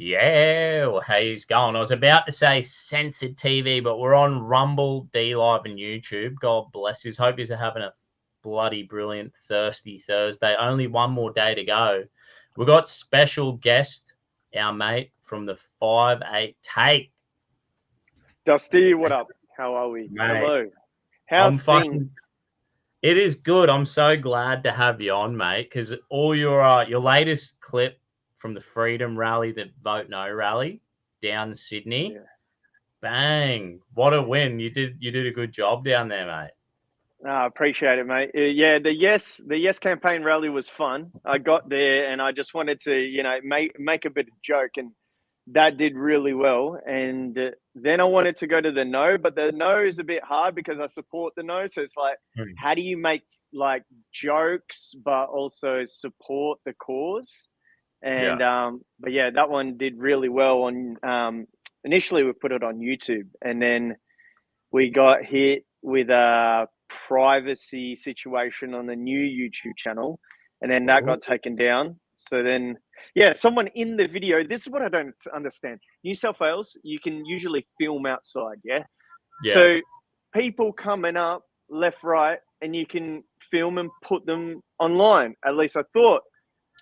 Yeah, well, how's going? I was about to say censored TV, but we're on Rumble, D Live, and YouTube. God bless you. Hope you're having a bloody brilliant, thirsty Thursday. Only one more day to go. We got special guest, our mate from the 5-8 Take. Dusty, what up? How are we? Mate, Hello. I'm How's fucking. things? It is good. I'm so glad to have you on, mate, because all your latest clip from the Freedom Rally, the Vote No rally down Sydney. Yeah. Bang! What a win! You did a good job down there, mate. I appreciate it, mate. Yeah, the yes campaign rally was fun. I got there and I just wanted to, make a bit of joke, and that did really well. And then I wanted to go to the no, but the no is a bit hard because I support the no. So it's like, how do you make like jokes but also support the cause? And but yeah, that one did really well on. Initially, we put it on YouTube, and then we got hit with a privacy situation on the new YouTube channel, and then that got taken down. So then, yeah, someone in the video. This is what I don't understand. New South Wales, you can usually film outside, yeah. So people coming up left, right, and you can film and put them online. At least I thought.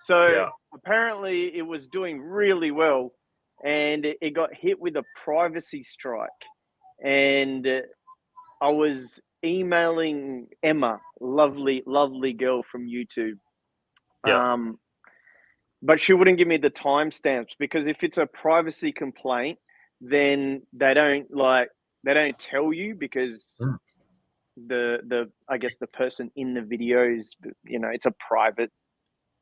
So apparently it was doing really well, and it got hit with a privacy strike. And I was emailing Emma, lovely, lovely girl from YouTube. But she wouldn't give me the timestamps because if it's a privacy complaint, then they don't tell you because the I guess the person in the video is, it's a private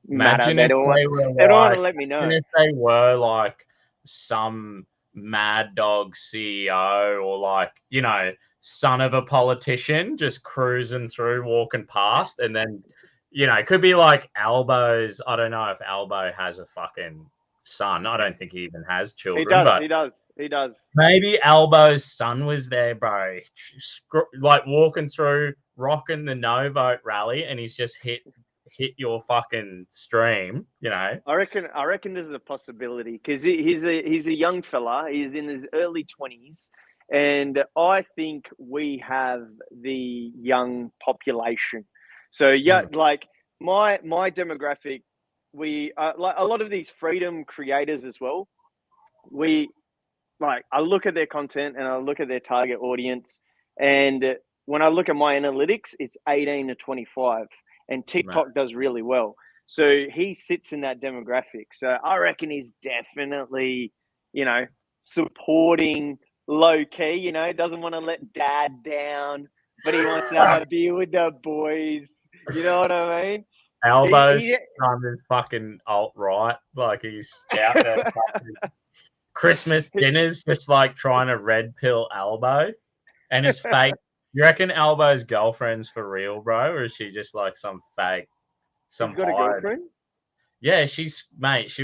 matter. They don't want to let me know. If they were like some Mad Dog CEO or like, son of a politician just cruising through, walking past, and then, it could be like Albo's. I don't know if Albo has a fucking son. I don't think he even has children. He does. Maybe Albo's son was there, bro, like walking through, rocking the no vote rally, and he's just hit your fucking stream, I reckon there's a possibility because he's a young fella. He's in his early 20s, and I think we have the young population. So like my demographic, we like a lot of these freedom creators as well. I look at their content and I look at their target audience, and when I look at my analytics, it's 18 to 25, and TikTok does really well. So he sits in that demographic. So I reckon he's definitely, supporting low key, doesn't want to let dad down, but he wants to have a beer with the boys. You know what I mean? Albo's son is fucking alt-right. Like he's out there Christmas dinners just like trying to red pill Albo, and his fake. You reckon Albo's girlfriend's for real, bro, or is she just like some fake? He's got a girlfriend? Yeah, she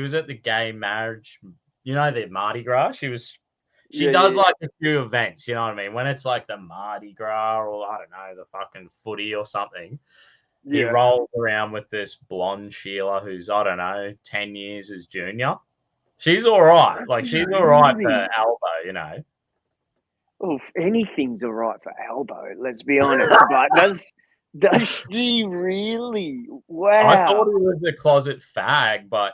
was at the gay marriage, the Mardi Gras. She does like a few events, you know what I mean? When it's like the Mardi Gras or I don't know, the fucking footy or something. He rolls around with this blonde Sheila who's, I don't know, 10 years his junior. She's all right. She's all right for Albo, Oh, anything's all right for Albo, let's be honest. But does she really? Wow. I thought he was a closet fag, but,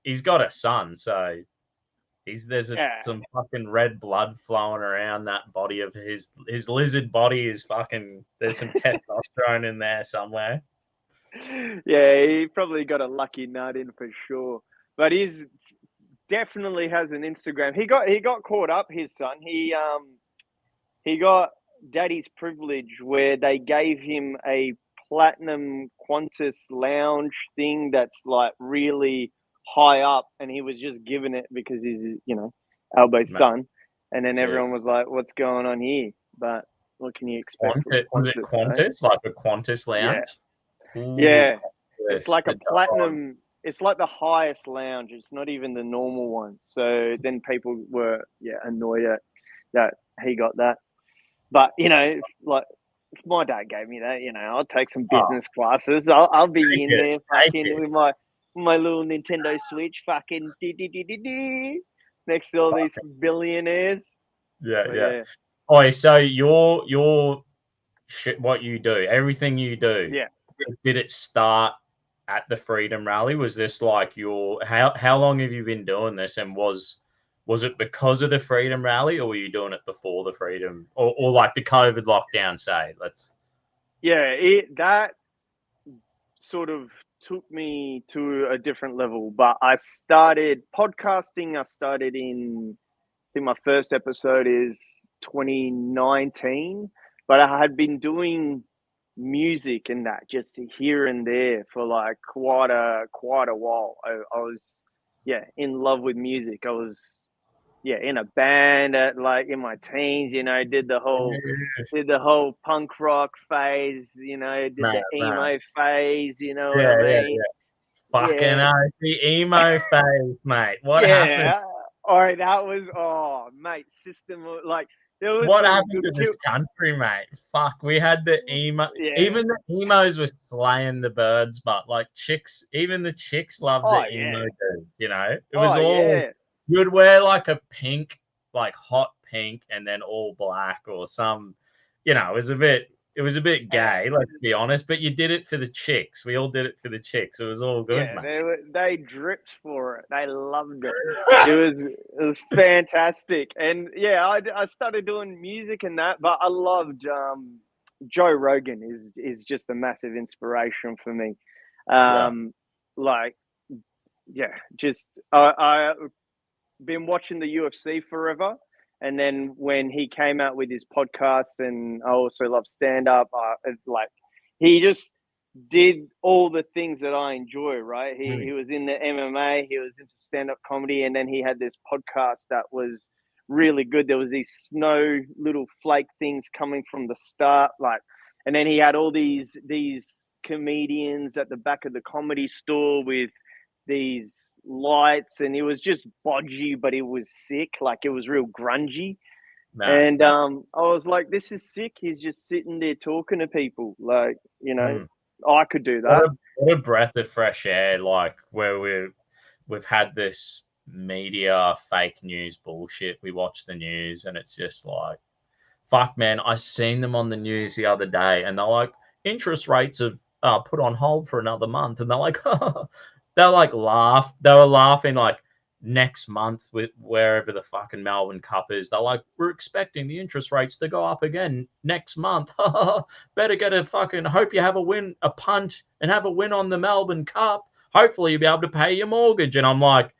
he's got a son, so there's some fucking red blood flowing around that body of his lizard body is fucking, there's some testosterone in there somewhere. Yeah, he probably got a lucky nut in for sure. But he's definitely has an Instagram. He got caught up, his son. He got daddy's privilege where they gave him a platinum Qantas lounge thing that's like really high up, and he was just given it because he's, Albo's son. And then everyone was like, what's going on here? But what can you expect? Was it Qantas? Like a Qantas lounge? Yeah. It's like a platinum. It's like the highest lounge. It's not even the normal one. So then people were, annoyed at that he got that. But, if my dad gave me that, I'll take some business classes. I'll be in there fucking with my my little Nintendo Switch, fucking next to all these billionaires. Yeah, But yeah. yeah, Oh, so your shit, what you do, everything you do, yeah. did it start at the Freedom Rally? Was this like your how long have you been doing this? And was it because of the Freedom Rally, or were you doing it before the Freedom, or like the COVID lockdown? Say, let's. Yeah, that sort of took me to a different level. But I started podcasting. I started in, I think my first episode is 2019, but I had been doing music and that just here and there for like quite a while. I was in love with music. I was in a band at like in my teens. Did the whole punk rock phase. Did the Mate, mate. emo phase. You know what I Yeah, yeah, mean? yeah. Fucking Yeah, hell, the emo phase, mate. What happened? yeah. All right, that was mate. System like there was What some happened good to kill. this country, mate? Fuck, we had the emo. Yeah. Even the emos were slaying the birds, but like chicks, even the chicks loved the Oh emo yeah. dudes. You know, it was Oh all yeah. you'd wear like a pink, like hot pink, and then all black or some. It was a bit Uh, gay. Let's be honest, but you did it for the chicks. We all did it for the chicks. It was all good, Yeah, mate. they dripped for it. They loved it. It was fantastic. And yeah, I started doing music and that, but I loved Joe Rogan is just a massive inspiration for me. Yeah. Like just I been watching the UFC forever. And then when he came out with his podcast, and I also love stand up, like he just did all the things that I enjoy, right? He Mm. was in the MMA, he was into stand up comedy, and then he had this podcast that was really good. There was these snow little flake things coming from the start, like, and then he had all these comedians at the back of the comedy store with these lights, and it was just bodgy, but it was sick. Like it was real grungy. Mad, And mad. I was like, this is sick. He's just sitting there talking to people. Like, Mm. I could do that. What a breath of fresh air, like where we've had this media fake news bullshit. We watch the news and it's just like, fuck, man. I seen them on the news the other day, and they're like, interest rates have put on hold for another month, and they're like, they're like laugh. They were laughing like next month with wherever the fucking Melbourne Cup is. They're like, we're expecting the interest rates to go up again next month. Better get a fucking. Hope you have a win, a punt, and have a win on the Melbourne Cup. Hopefully, you'll be able to pay your mortgage. And I'm like,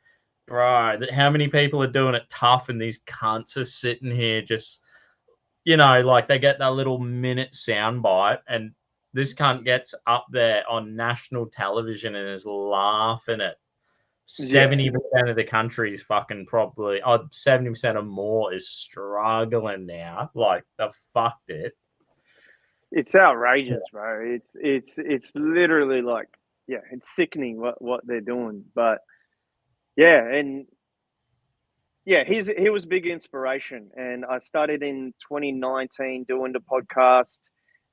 bro, how many people are doing it tough, and these cunts are sitting here just like they get that little minute soundbite, and this cunt gets up there on national television and is laughing at Yeah, 70% of the country is fucking probably 70% or more is struggling now. Like they've fucked it. it's outrageous, bro. It's literally like, it's sickening what they're doing. But yeah, and yeah, he was big inspiration. And I started in 2019 doing the podcast.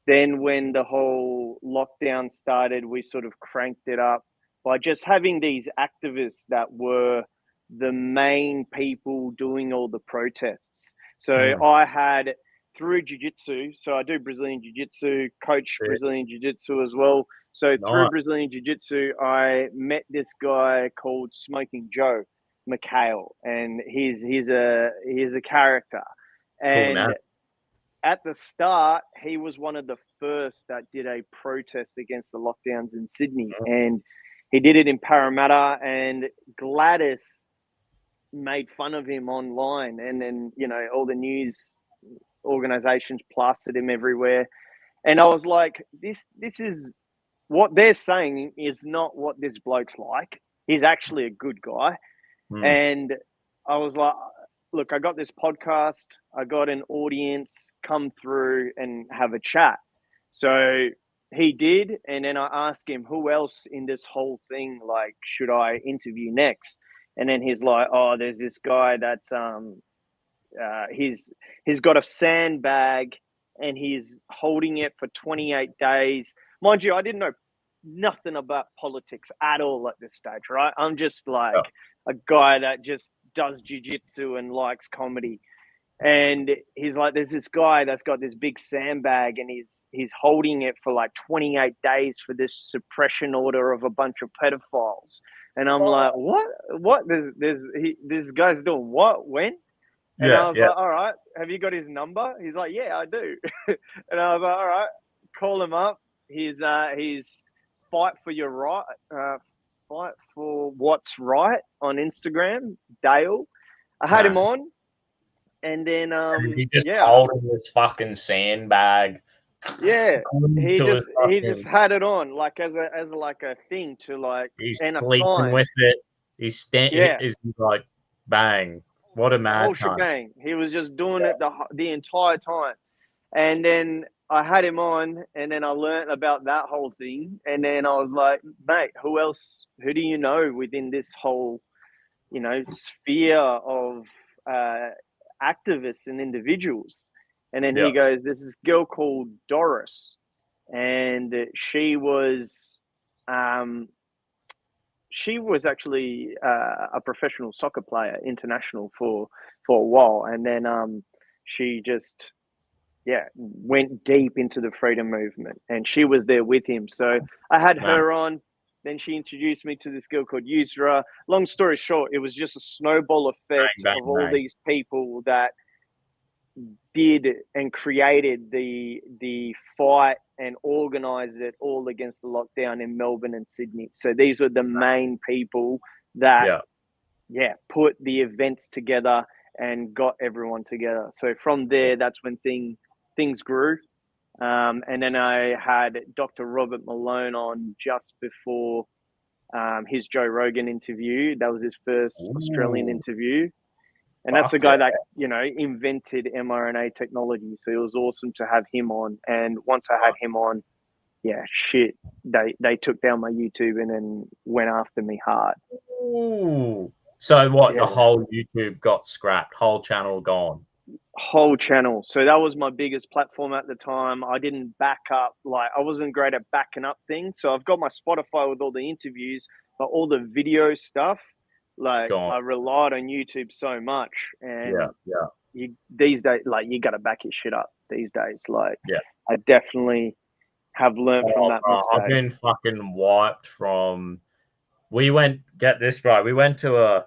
Then when the whole lockdown started, we sort of cranked it up by just having these activists that were the main people doing all the protests. So Mm. I had through jiu-jitsu, so I do Brazilian jiu-jitsu, coach Yeah. Brazilian jiu-jitsu as well. So through Nice. Brazilian jiu-jitsu, I met this guy called Smoking Joe McHale, and he's a character. Cool And now. at the start, he was one of the first that did a protest against the lockdowns in Sydney, and he did it in Parramatta. And Gladys made fun of him online, and then all the news organizations plastered him everywhere. And I was like, this is what they're saying is not what this bloke's like. He's actually a good guy. Mm. And I was like, look, I got this podcast. I got an audience, come through and have a chat. So he did. And then I asked him, who else in this whole thing, like, should I interview next? And then he's like, oh, there's this guy that's, he's got a sandbag and he's holding it for 28 days. Mind you, I didn't know nothing about politics at all at this stage, right? I'm just like a guy that just does jiu-jitsu and likes comedy. And he's like, there's this guy that's got this big sandbag, and he's holding it for like 28 days for this suppression order of a bunch of pedophiles. And I'm like, what? This guy's doing what? When? And I was like, all right, have you got his number? He's like, yeah, I do. And I was like, all right, call him up. He's fight for your right, fight for what's right on Instagram, Dale. I had him on. And then he just holding this fucking sandbag. Yeah, he just had it on like as a thing to like. He's and sleeping with it. He's like bang. What a mad shebang. He was just doing it the entire time. And then I had him on, and then I learned about that whole thing. And then I was like, mate, who do you know within this whole, sphere of activists and individuals? And then he goes, there's this girl called Doris, and she was actually a professional soccer player, international for a while. And then she just went deep into the freedom movement, and she was there with him. So I had her on. Then she introduced me to this girl called Yusra. Long story short, it was just a snowball effect of all these people that did and created the fight and organized it all against the lockdown in Melbourne and Sydney. So these were the main people that put the events together and got everyone together. So from there, that's when things grew. And then I had Dr. Robert Malone on just before his Joe Rogan interview. That was his first Australian interview. And that's the guy that, invented mRNA technology. So it was awesome to have him on. And once I had him on, they took down my YouTube and then went after me hard. Ooh. So what? The whole YouTube got scrapped, whole channel gone. Whole channel. So that was my biggest platform at the time. I didn't back up, I wasn't great at backing up things. So I've got my Spotify with all the interviews, but all the video stuff, I relied on YouTube so much. And these days, you got to back your shit up these days. I definitely have learned from that mistake. I've been fucking wiped from. We went to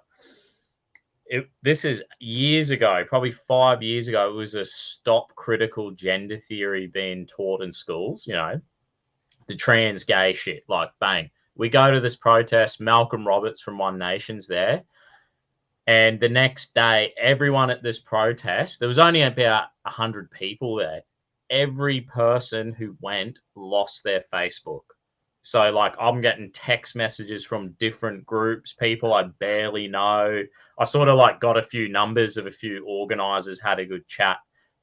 this is years ago, probably 5 years ago. It was a stop critical gender theory being taught in schools, the trans gay shit, bang. We go to this protest, Malcolm Roberts from One Nation's there. And the next day, everyone at this protest, there was only about 100 people there. Every person who went lost their Facebook. So, I'm getting text messages from different groups, people I barely know. I sort of, got a few numbers of a few organizers, had a good chat.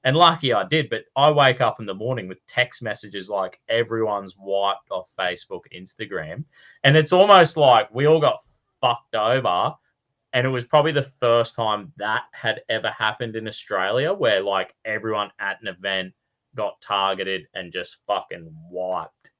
And lucky I did, but I wake up in the morning with text messages everyone's wiped off Facebook, Instagram. And it's almost like we all got fucked over. And it was probably the first time that had ever happened in Australia where, everyone at an event got targeted and just fucking wiped.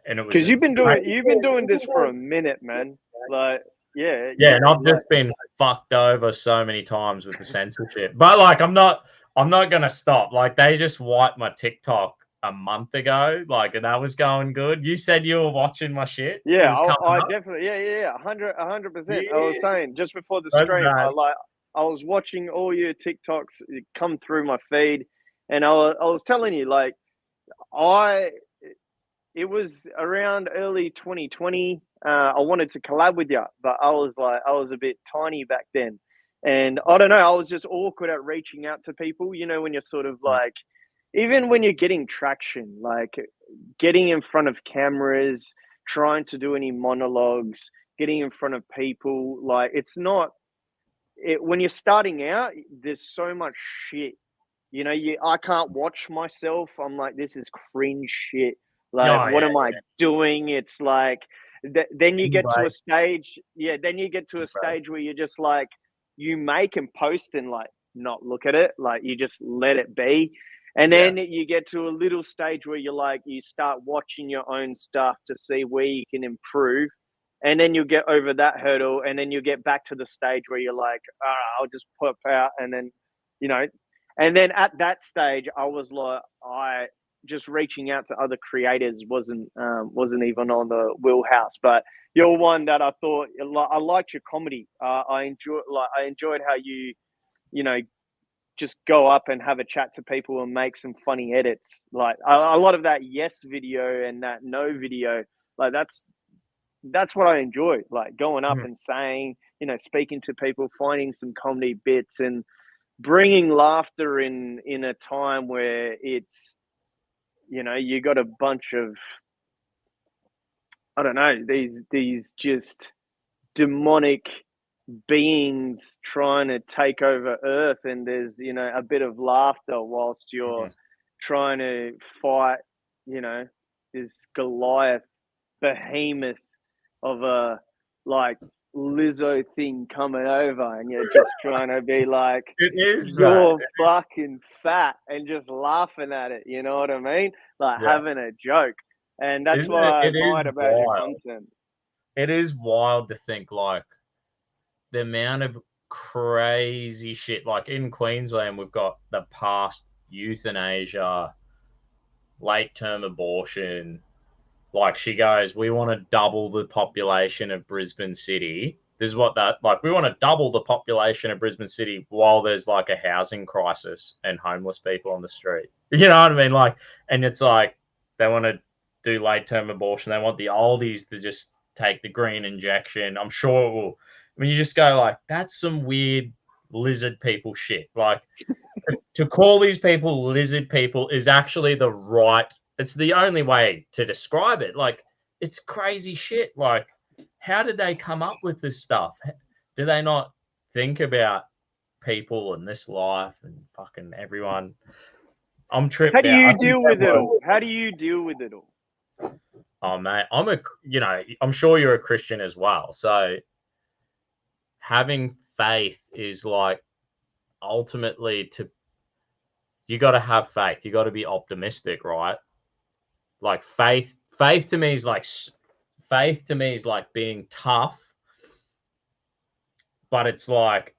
And it was because you've been doing this for a minute, man. And I've just been fucked over so many times with the censorship. But I'm not gonna stop. They just wiped my TikTok a month ago, and that was going good. You said you were watching my shit. Yeah, I definitely, 100%. I was saying just before the stream, I was watching all your TikToks come through my feed, and I was telling you, it was around early 2020. I wanted to collab with you, but I was a bit tiny back then. And I don't know, I was just awkward at reaching out to people, when you're sort of even when you're getting traction, getting in front of cameras, trying to do any monologues, getting in front of people, it's not, when you're starting out, there's so much shit. I can't watch myself. I'm like, this is cringe shit. What am I doing? It's then you get to a stage. Yeah, then you get to a stage where you're just you make and post and not look at it. You just let it be. And then you get to a little stage where you're like, you start watching your own stuff to see where you can improve. And then you'll get over that hurdle. And then you'll get back to the stage where you're like, all right, I'll just pop out. And then, you know, and then at that stage, I was like, just reaching out to other creators wasn't even on the wheelhouse. But you're one that I thought, I liked your comedy. I enjoyed how you know, just go up and have a chat to people and make some funny edits. Like a lot of that yes video and that no video, like that's what I enjoy. Like going up and saying, you know, speaking to people, finding some comedy bits and bringing laughter in a time where it's, you know, you got a bunch of, I don't know, these just demonic beings trying to take over Earth, and there's, you know, a bit of laughter whilst you're trying to fight, you know, this Goliath behemoth of a like Lizzo thing coming over, and you're just trying to be like, you're fucking fat, and just laughing at it. You know what I mean? Like having a joke, and that's what I admired about your content. It is wild to think like the amount of crazy shit. Like in Queensland, we've got the past euthanasia, late term abortion. Like she goes, we want to double the population of Brisbane City. This is what that, like, we want to double the population of Brisbane City while there's like a housing crisis and homeless people on the street. You know what I mean? Like, and it's like they want to do late term abortion. They want the oldies to just take the green injection. I'm sure it will. I mean, you just go like, that's some weird lizard people shit. Like, to call these people lizard people is actually the right, it's the only way to describe it. Like, it's crazy shit. Like, how did they come up with this stuff? Do they not think about people and this life and fucking everyone? I'm tripped out. How do you deal with it all? How do you deal with it all? Oh, mate, I'm sure you're a Christian as well. So having faith is like ultimately you got to have faith. You got to be optimistic, right? Like faith to me is like being tough, but it's like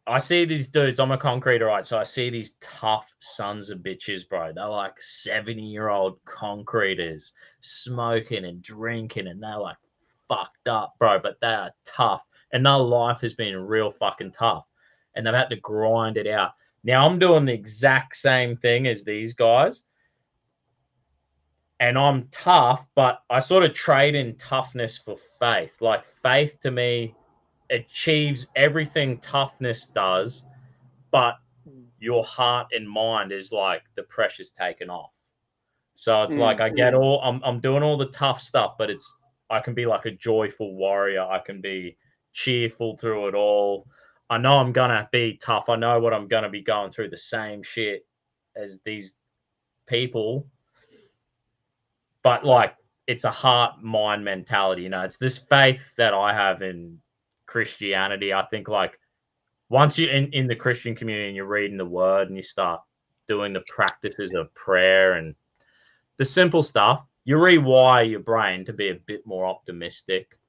I see these dudes. I'm a concreter, right? So I see these tough sons of bitches, bro. They're like 70-year-old concreters smoking and drinking, and they're like fucked up, bro. But they are tough, and their life has been real fucking tough, and they've had to grind it out. Now I'm doing the exact same thing as these guys, and I'm tough, but I sort of trade in toughness for faith. Like faith to me achieves everything toughness does, but your heart and mind is like the pressure's taken off. So it's like I get I'm doing all the tough stuff, but I can be like a joyful warrior. I can be cheerful through it all. I know I'm gonna be tough. I know what I'm gonna be going through the same shit as these people, but like it's a heart mind mentality. You know, it's this faith that I have in Christianity. I think like once you're in the Christian community and you're reading the word and you start doing the practices of prayer and the simple stuff, you rewire your brain to be a bit more optimistic,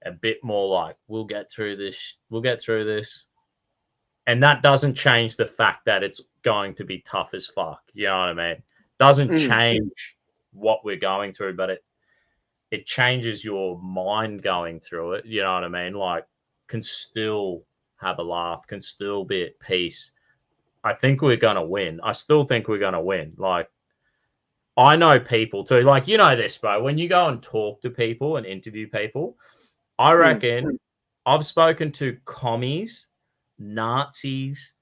a bit more like, we'll get through this. We'll get through this. And that doesn't change the fact that it's going to be tough as fuck. You know what I mean? Doesn't change what we're going through, but it changes your mind going through it. You know what I mean? Like, can still have a laugh, can still be at peace. I think we're going to win. I still think we're going to win. Like, I know people too. Like, you know this, bro. When you go and talk to people and interview people, I reckon I've spoken to commies, Nazis,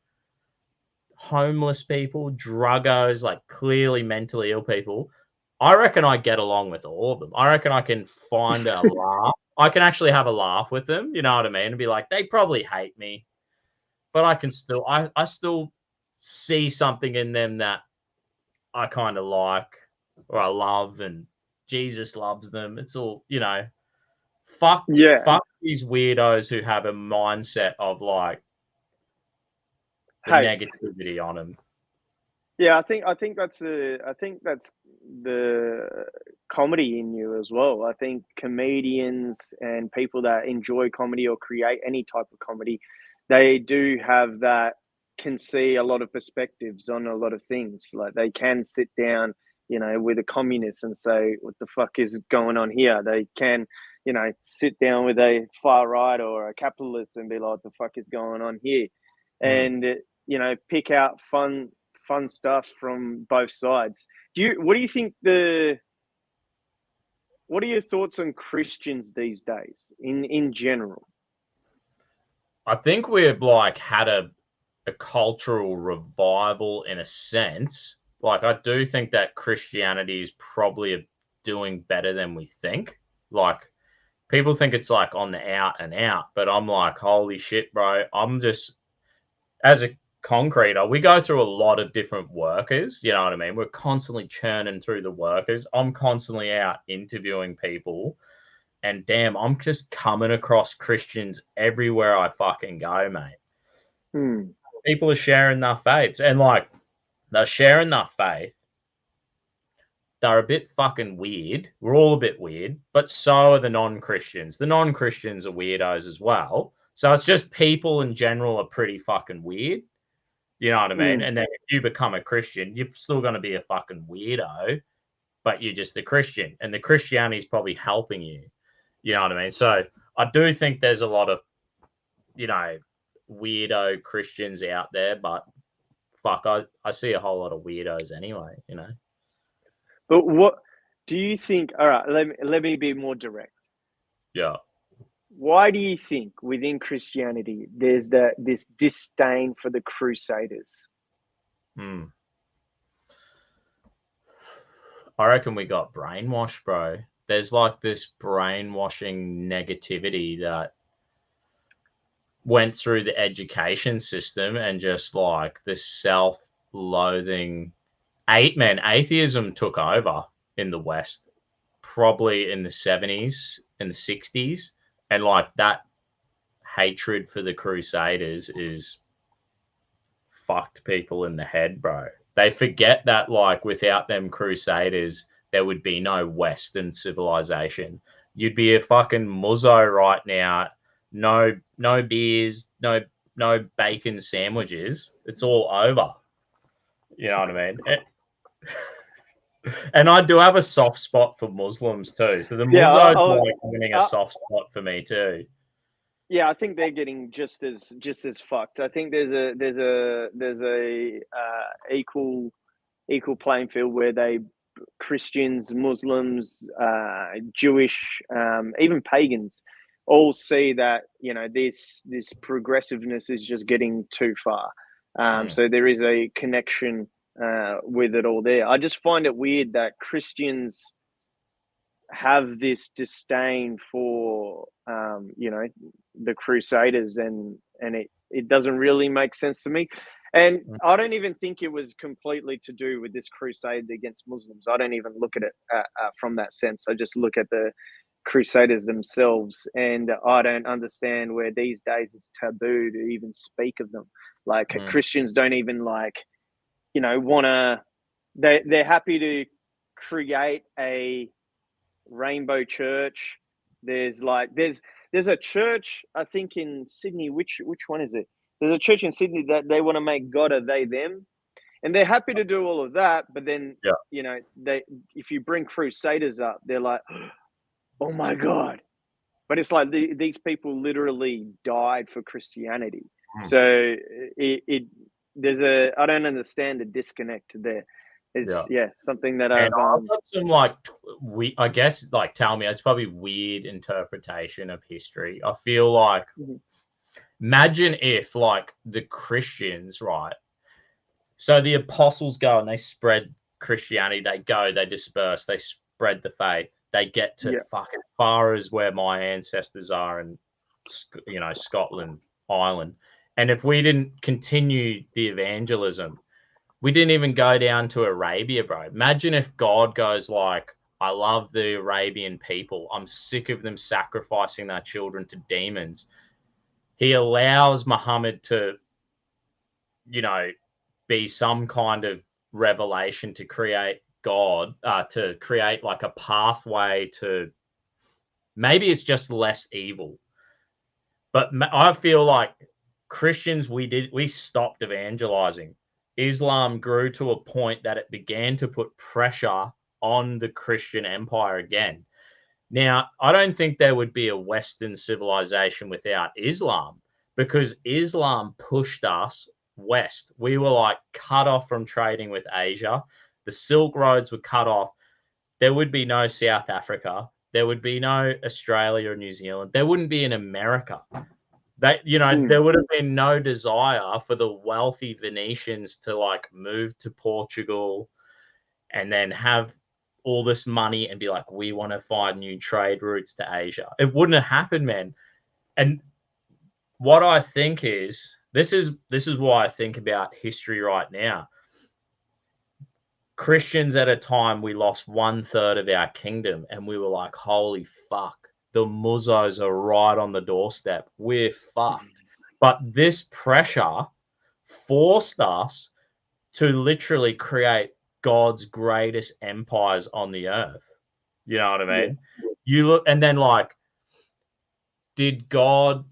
homeless people, druggos, like clearly mentally ill people. I reckon I get along with all of them. I reckon I can find a laugh. I can actually have a laugh with them. You know what I mean? And be like, they probably hate me, but I can still, I still see something in them that I kind of like or I love, and Jesus loves them. It's all, you know, fuck these weirdos who have a mindset of like the negativity on them. Yeah, I think that's the comedy in you as well. I think comedians and people that enjoy comedy or create any type of comedy, they do have that, can see a lot of perspectives on a lot of things. Like they can sit down, with a communist and say, "What the fuck is going on here?" They can, sit down with a far right or a capitalist and be like, "What the fuck is going on here?" Mm. And pick out fun stuff from both sides. What do you think what are your thoughts on Christians these days in general? I think we've like had a cultural revival in a sense. Like I do think that Christianity is probably doing better than we think. Like people think it's like on the out and out, but I'm like, holy shit, bro. I'm just as a concreter, we go through a lot of different workers. You know what I mean? We're constantly churning through the workers. I'm constantly out interviewing people. And damn, I'm just coming across Christians everywhere I fucking go, mate. Hmm. People are sharing their faiths and like they're sharing their faith. They're a bit fucking weird. We're all a bit weird, but so are the non-Christians. The non-Christians are weirdos as well. So it's just people in general are pretty fucking weird. You know what I mean? Hmm. And then if you become a Christian, you're still going to be a fucking weirdo, but you're just a Christian. And the Christianity is probably helping you. You know what I mean? So I do think there's a lot of, you know, weirdo Christians out there, but fuck, I see a whole lot of weirdos anyway, you know? But what do you think? All right, let me be more direct. Yeah. Why do you think within Christianity there's this disdain for the Crusaders? Hmm. I reckon we got brainwashed, bro. There's like this brainwashing negativity that went through the education system and just like this self-loathing atheism took over in the West probably in the 70s and the 60s, and like that hatred for the Crusaders is fucked people in the head, bro. They forget that like without them Crusaders, there would be no Western civilization. You'd be a fucking muzzo right now. No beers, no bacon sandwiches. It's all over. You know what I mean? And I do have a soft spot for Muslims too. So the Yeah, muzzos like winning a I, soft spot for me too. yeah, I think they're getting just as fucked. I think there's a equal playing field where they Christians, Muslims, Jewish, even pagans, all see that this progressiveness is just getting too far. Mm, So there is a connection with it all there. I just find it weird that Christians have this disdain for the Crusaders, and it doesn't really make sense to me. And mm, I don't even think it was completely to do with this crusade against Muslims. I don't even look at it from that sense. I just look at the Crusaders themselves, and I don't understand where these days it's taboo to even speak of them. Like mm, Christians don't even want to. They're happy to create a Rainbow Church. There's a church, I think, in Sydney. Which one is it? There's a church in Sydney that they want to make God a they them, and they're happy to do all of that. But then yeah. they if you bring Crusaders up, they're like, oh my God. But it's like these people literally died for Christianity. Mm, So it there's a I don't understand the disconnect there. yeah. Is something that And I've I've got some like we I guess like tell me it's probably weird interpretation of history. I feel like Mhm. imagine if like the Christians, right? So the apostles go and they spread Christianity, they go, they disperse, they spread the faith. They get to Yeah. fuck as far as where my ancestors are in Scotland, Ireland. And if we didn't continue the evangelism, we didn't even go down to Arabia, bro. Imagine if God goes like, I love the Arabian people. I'm sick of them sacrificing their children to demons. He allows Muhammad to, you know, be some kind of revelation to create God, to create like a pathway to, maybe it's just less evil. But I feel like Christians, we stopped evangelizing. Islam grew to a point that it began to put pressure on the Christian empire again. Now, I don't think there would be a Western civilization without Islam, because Islam pushed us west. We were like cut off from trading with Asia. The Silk Roads were cut off. There would be no South Africa. There would be no Australia or New Zealand. There wouldn't be an America. There would have been no desire for the wealthy Venetians to like move to Portugal and then have all this money and be like, we want to find new trade routes to Asia. It wouldn't have happened, man. And what I think is, this is why I think about history right now. Christians at a time, we lost 1/3 of our kingdom, and we were like, holy fuck, the Muzzos are right on the doorstep. We're fucked. But this pressure forced us to literally create God's greatest empires on the earth. You know what I mean? Yeah. You look, and then like, did God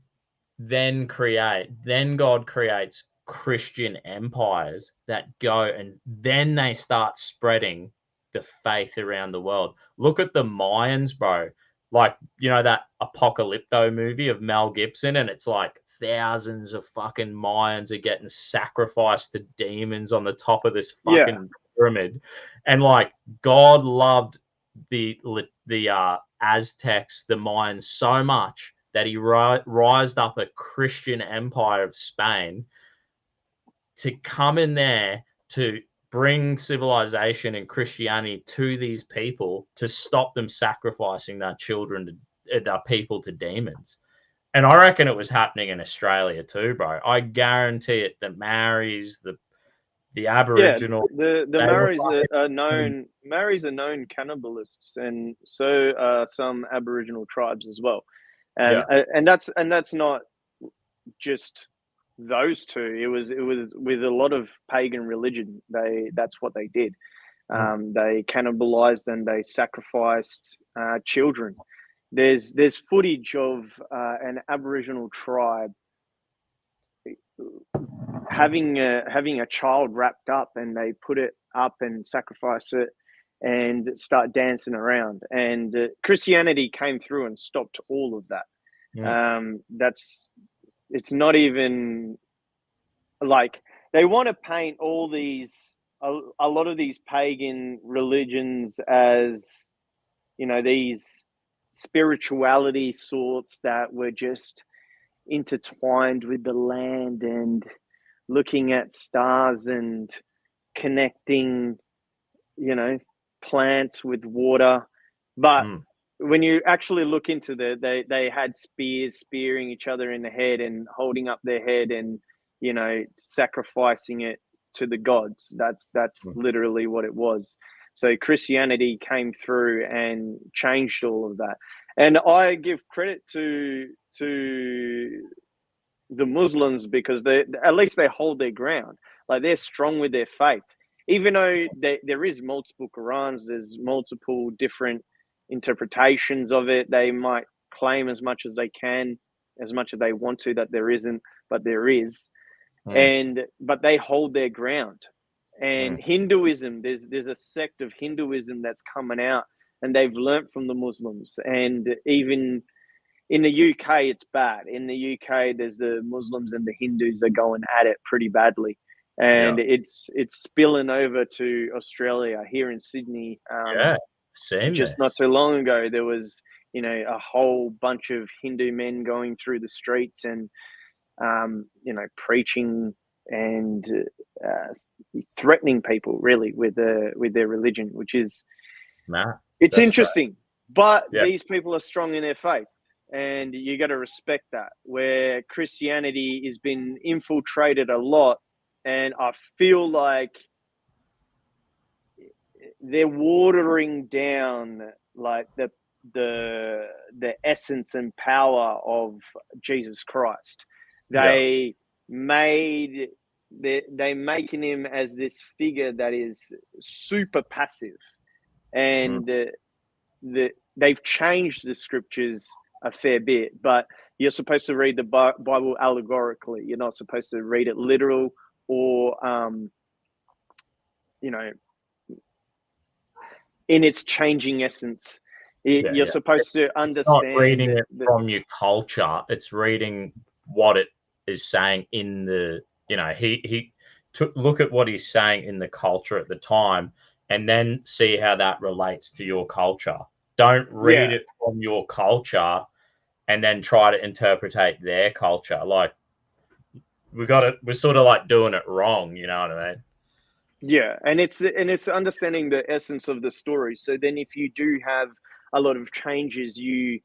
then create? Then God creates Christian empires that go, and then they start spreading the faith around the world. Look at the Mayans, bro. Like, you know, that Apocalypto movie of Mel Gibson, and it's like thousands of fucking Mayans are getting sacrificed to demons on the top of this fucking pyramid. And like, God loved the Aztecs, the Mayans so much that he rised up a Christian empire of Spain to come in there to bring civilization and Christianity to these people, to stop them sacrificing their children, their people, to demons. And I reckon it was happening in Australia too, bro. I guarantee it. The Maoris, the Aboriginal, the Maoris are known. Maoris are known cannibalists, and so are some Aboriginal tribes as well. And that's not just those two. It was with a lot of pagan religion. That's what they did. They cannibalized and they sacrificed children. There's footage of an Aboriginal tribe having a child wrapped up, and they put it up and sacrifice it and start dancing around. And Christianity came through and stopped all of that. It's not even like they want to paint all these a lot of these pagan religions as, you know, these spirituality sorts that were just intertwined with the land and looking at stars and connecting, you know, plants with water. But when you actually look into they had spears spearing each other in the head and holding up their head and, you know, sacrificing it to the gods. That's literally what it was. So Christianity came through and changed all of that. And I give credit to the Muslims, because at least they hold their ground. Like, they're strong with their faith. Even though there is multiple Qurans, there's multiple different interpretations of it. They might claim as much as they can, as much as they want to, that there isn't, but there is. But they hold their ground. And Hinduism, there's a sect of Hinduism that's coming out, and they've learnt from the Muslims. And even in the UK, it's bad. In the UK, there's the Muslims and the Hindus are going at it pretty badly. And it's spilling over to Australia, here in Sydney. Just not too long ago, there was, you know, a whole bunch of Hindu men going through the streets and, you know, preaching and threatening people, really, with their religion, which is it's interesting. Right. But these people are strong in their faith, and you got to respect that. Where Christianity has been infiltrated a lot, and I feel like they're watering down like the essence and power of Jesus Christ. They made they're making him as this figure that is super passive, and they've changed the scriptures a fair bit. But you're supposed to read the Bible allegorically. You're not supposed to read it literal or you know, in its changing essence. You're supposed to understand. It's not reading it from your culture. It's reading what it is saying in the, he took look at what he's saying in the culture at the time, and then see how that relates to your culture. Don't read it from your culture and then try to interpretate their culture. Like, we're sort of like doing it wrong. You know what I mean? Yeah, and it's understanding the essence of the story. So then, if you do have a lot of changes, you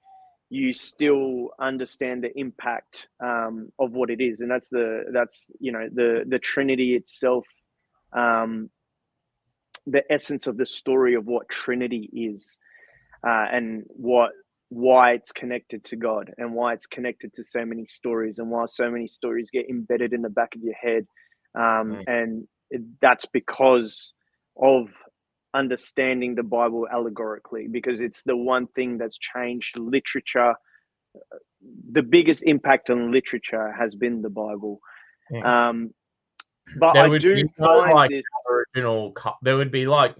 still understand the impact of what it is, and that's the Trinity itself, the essence of the story of what Trinity is, and why it's connected to God, and why it's connected to so many stories, and why so many stories get embedded in the back of your head, and that's because of understanding the Bible allegorically, because it's the one thing that's changed literature. The biggest impact on literature has been the Bible. But there I do find like this Aboriginal. There would be like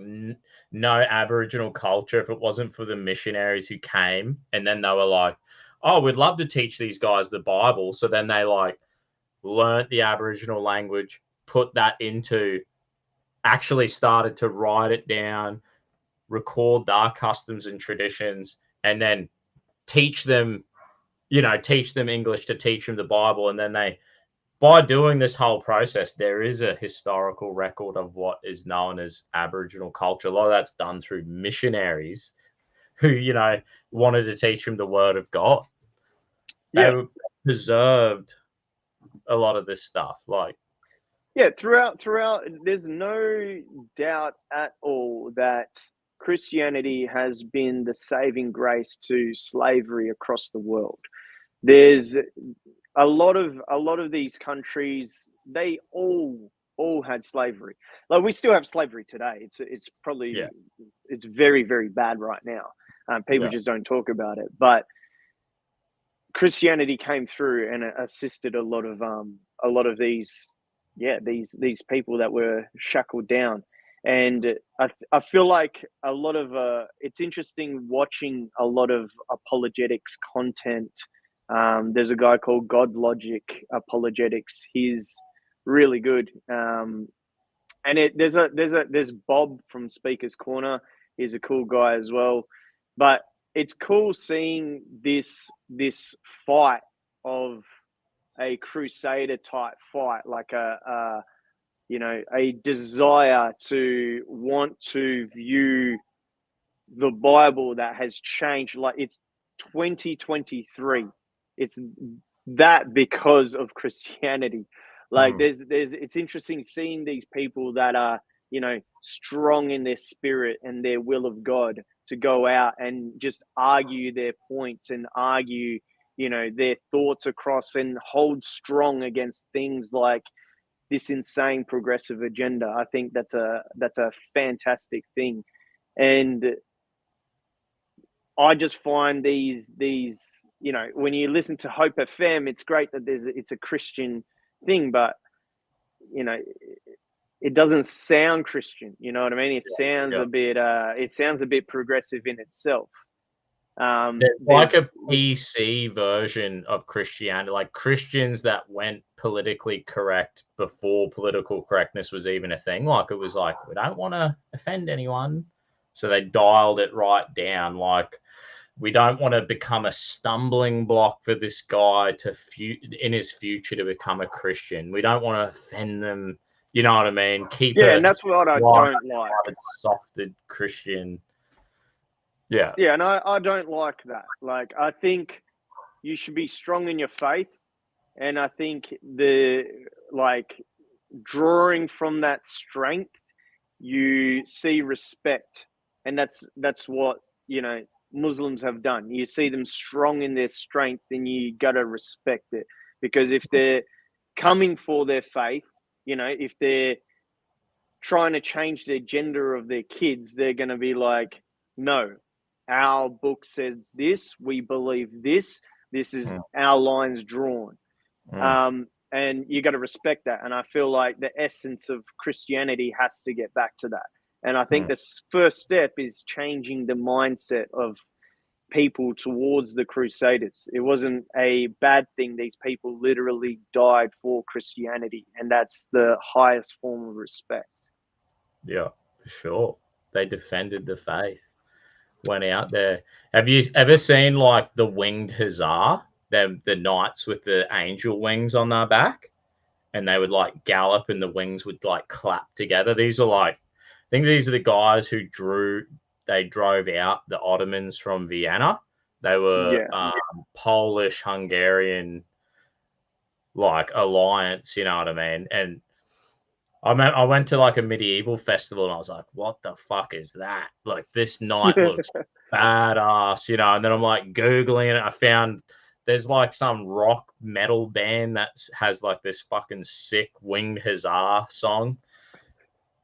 no Aboriginal culture if it wasn't for the missionaries who came, and then they were like, "Oh, we'd love to teach these guys the Bible." So then they like learnt the Aboriginal language, put that into, actually started to write it down, record their customs and traditions, and then teach them English to teach them the Bible. And then by doing this whole process, there is a historical record of what is known as Aboriginal culture. A lot of that's done through missionaries who, wanted to teach them the word of God. They preserved a lot of this stuff. Throughout, there's no doubt at all that Christianity has been the saving grace to slavery across the world. There's a lot of these countries, they all had slavery. Like, we still have slavery today. It's probably it's very, very bad right now. People just don't talk about it. But Christianity came through and assisted a lot of these people that were shackled down. And I feel like a lot of it's interesting watching a lot of apologetics content. There's a guy called God Logic Apologetics. He's really good. And there's Bob from Speaker's Corner. He's a cool guy as well. But it's cool seeing this fight of a crusader type fight, like a desire to want to view the Bible that has changed. Like, it's 2023. It's that because of Christianity. Like, it's interesting seeing these people that are, strong in their spirit and their will of God to go out and just argue their points and argue, their thoughts across and hold strong against things like this insane progressive agenda. I think that's a fantastic thing. And I just find these, when you listen to Hope FM, it's great that it's a Christian thing, but it doesn't sound Christian. You know what I mean? It sounds a bit progressive in itself. There's like a PC version of Christianity, like Christians that went politically correct before political correctness was even a thing. Like, it was like, we don't want to offend anyone, so they dialed it right down. Like, we don't want to become a stumbling block for this guy in his future to become a Christian. We don't want to offend them. You know what I mean? And that's what I don't like. Softed Christian. Yeah, and I don't like that. Like, I think you should be strong in your faith, and I think drawing from that strength, you see respect, and that's what Muslims have done. You see them strong in their strength, and you gotta respect it, because if they're coming for their faith, if they're trying to change the gender of their kids, they're going to be like, no, our book says this, we believe this is our lines drawn. And you got to respect that. And I feel like the essence of Christianity has to get back to that. And I think the first step is changing the mindset of people towards the Crusaders. It wasn't a bad thing. These people literally died for Christianity, and that's the highest form of respect. Yeah, for sure. They defended the faith, went out there. Have you ever seen like the winged hussar? The knights with the angel wings on their back, and they would like gallop, and the wings would like clap together. These are like, I think these are the guys who drove out the Ottomans from Vienna. They were Polish, Hungarian, like alliance. You know what I mean? And I went to like a medieval festival, and I was like, what the fuck is that? Like, this knight looks badass, and then I'm like Googling it. I found there's like some rock metal band that has like this fucking sick winged hussar song.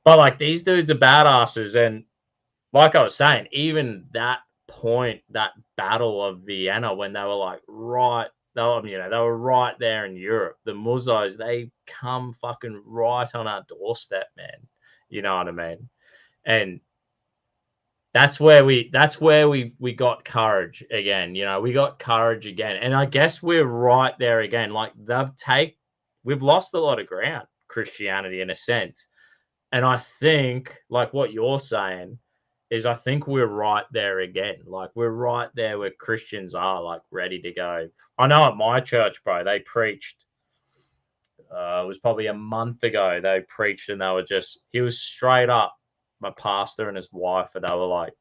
But like, these dudes are badasses. And like I was saying, even that point, that battle of Vienna, when they were like they were right there in Europe. The Muzzos, they come fucking right on our doorstep, man. You know what I mean? And that's where we got courage again. We got courage again. And I guess we're right there again. Like, we've lost a lot of ground, Christianity, in a sense. And I think, like what you're saying, is I think we're right there again. Like, we're right there where Christians are, like, ready to go. I know at my church, bro, they preached, it was probably a month ago, they preached, and he was straight up, my pastor and his wife, and they were like,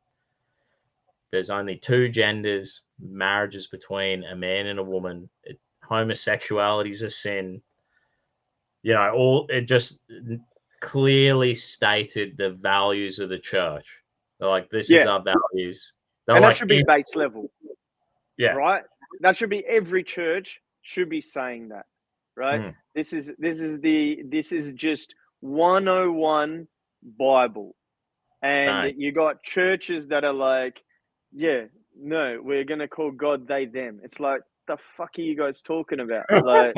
there's only two genders, marriage is between a man and a woman, homosexuality is a sin. It just clearly stated the values of the church. They're like, this is our values. And that should be base level. Yeah. Right? That should be, every church should be saying that. Right? This is just 101 Bible. And you got churches that are like, no, we're gonna call God they them. It's like, the fuck are you guys talking about? Like,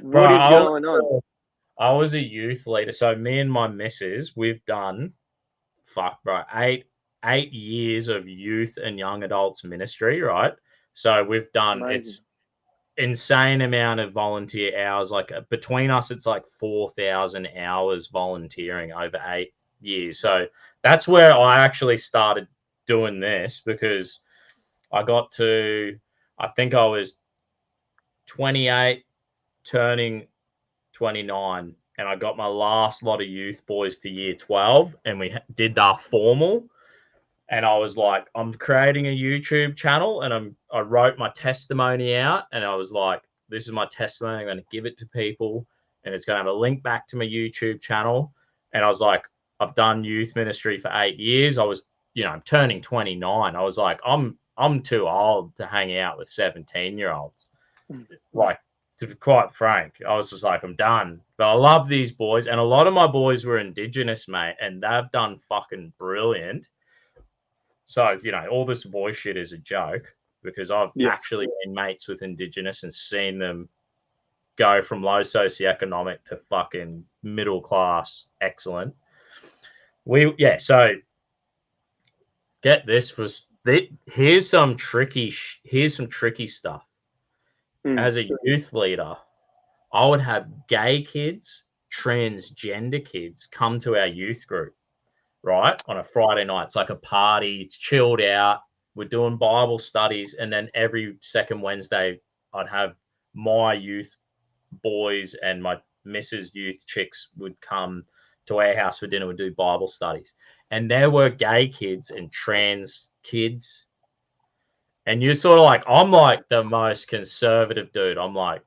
what is going on? I was a youth leader. So me and my missus, we've done 8 years of youth and young adults ministry, right? So we've done It's insane amount of volunteer hours. Like, between us, it's like 4,000 hours volunteering over 8 years. So that's where I actually started doing this, because I think I was 28, turning 29, and I got my last lot of youth boys to year 12, and we did our formal. And I was like, I'm creating a YouTube channel, and I wrote my testimony out, and I was like, this is my testimony. I'm going to give it to people, and it's going to have a link back to my YouTube channel. And I was like, I've done youth ministry for 8 years. I'm turning 29. I was like, I'm too old to hang out with 17-year-olds. Like, to be quite frank, I was just like, I'm done. But I love these boys, and a lot of my boys were Indigenous, mate, and they've done fucking brilliant. So, all this voice shit is a joke, because I've actually been mates with Indigenous and seen them go from low socioeconomic to fucking middle class excellent. So get this, here's some tricky stuff. As a youth leader, I would have gay kids, transgender kids come to our youth group, right, on a Friday night. It's like a party. It's chilled out. We're doing Bible studies. And then every second Wednesday, I'd have my youth boys and my missus' youth chicks would come to our house for dinner. We'd do Bible studies. And there were gay kids and trans kids. And you're sort of like, I'm like the most conservative dude. I'm like,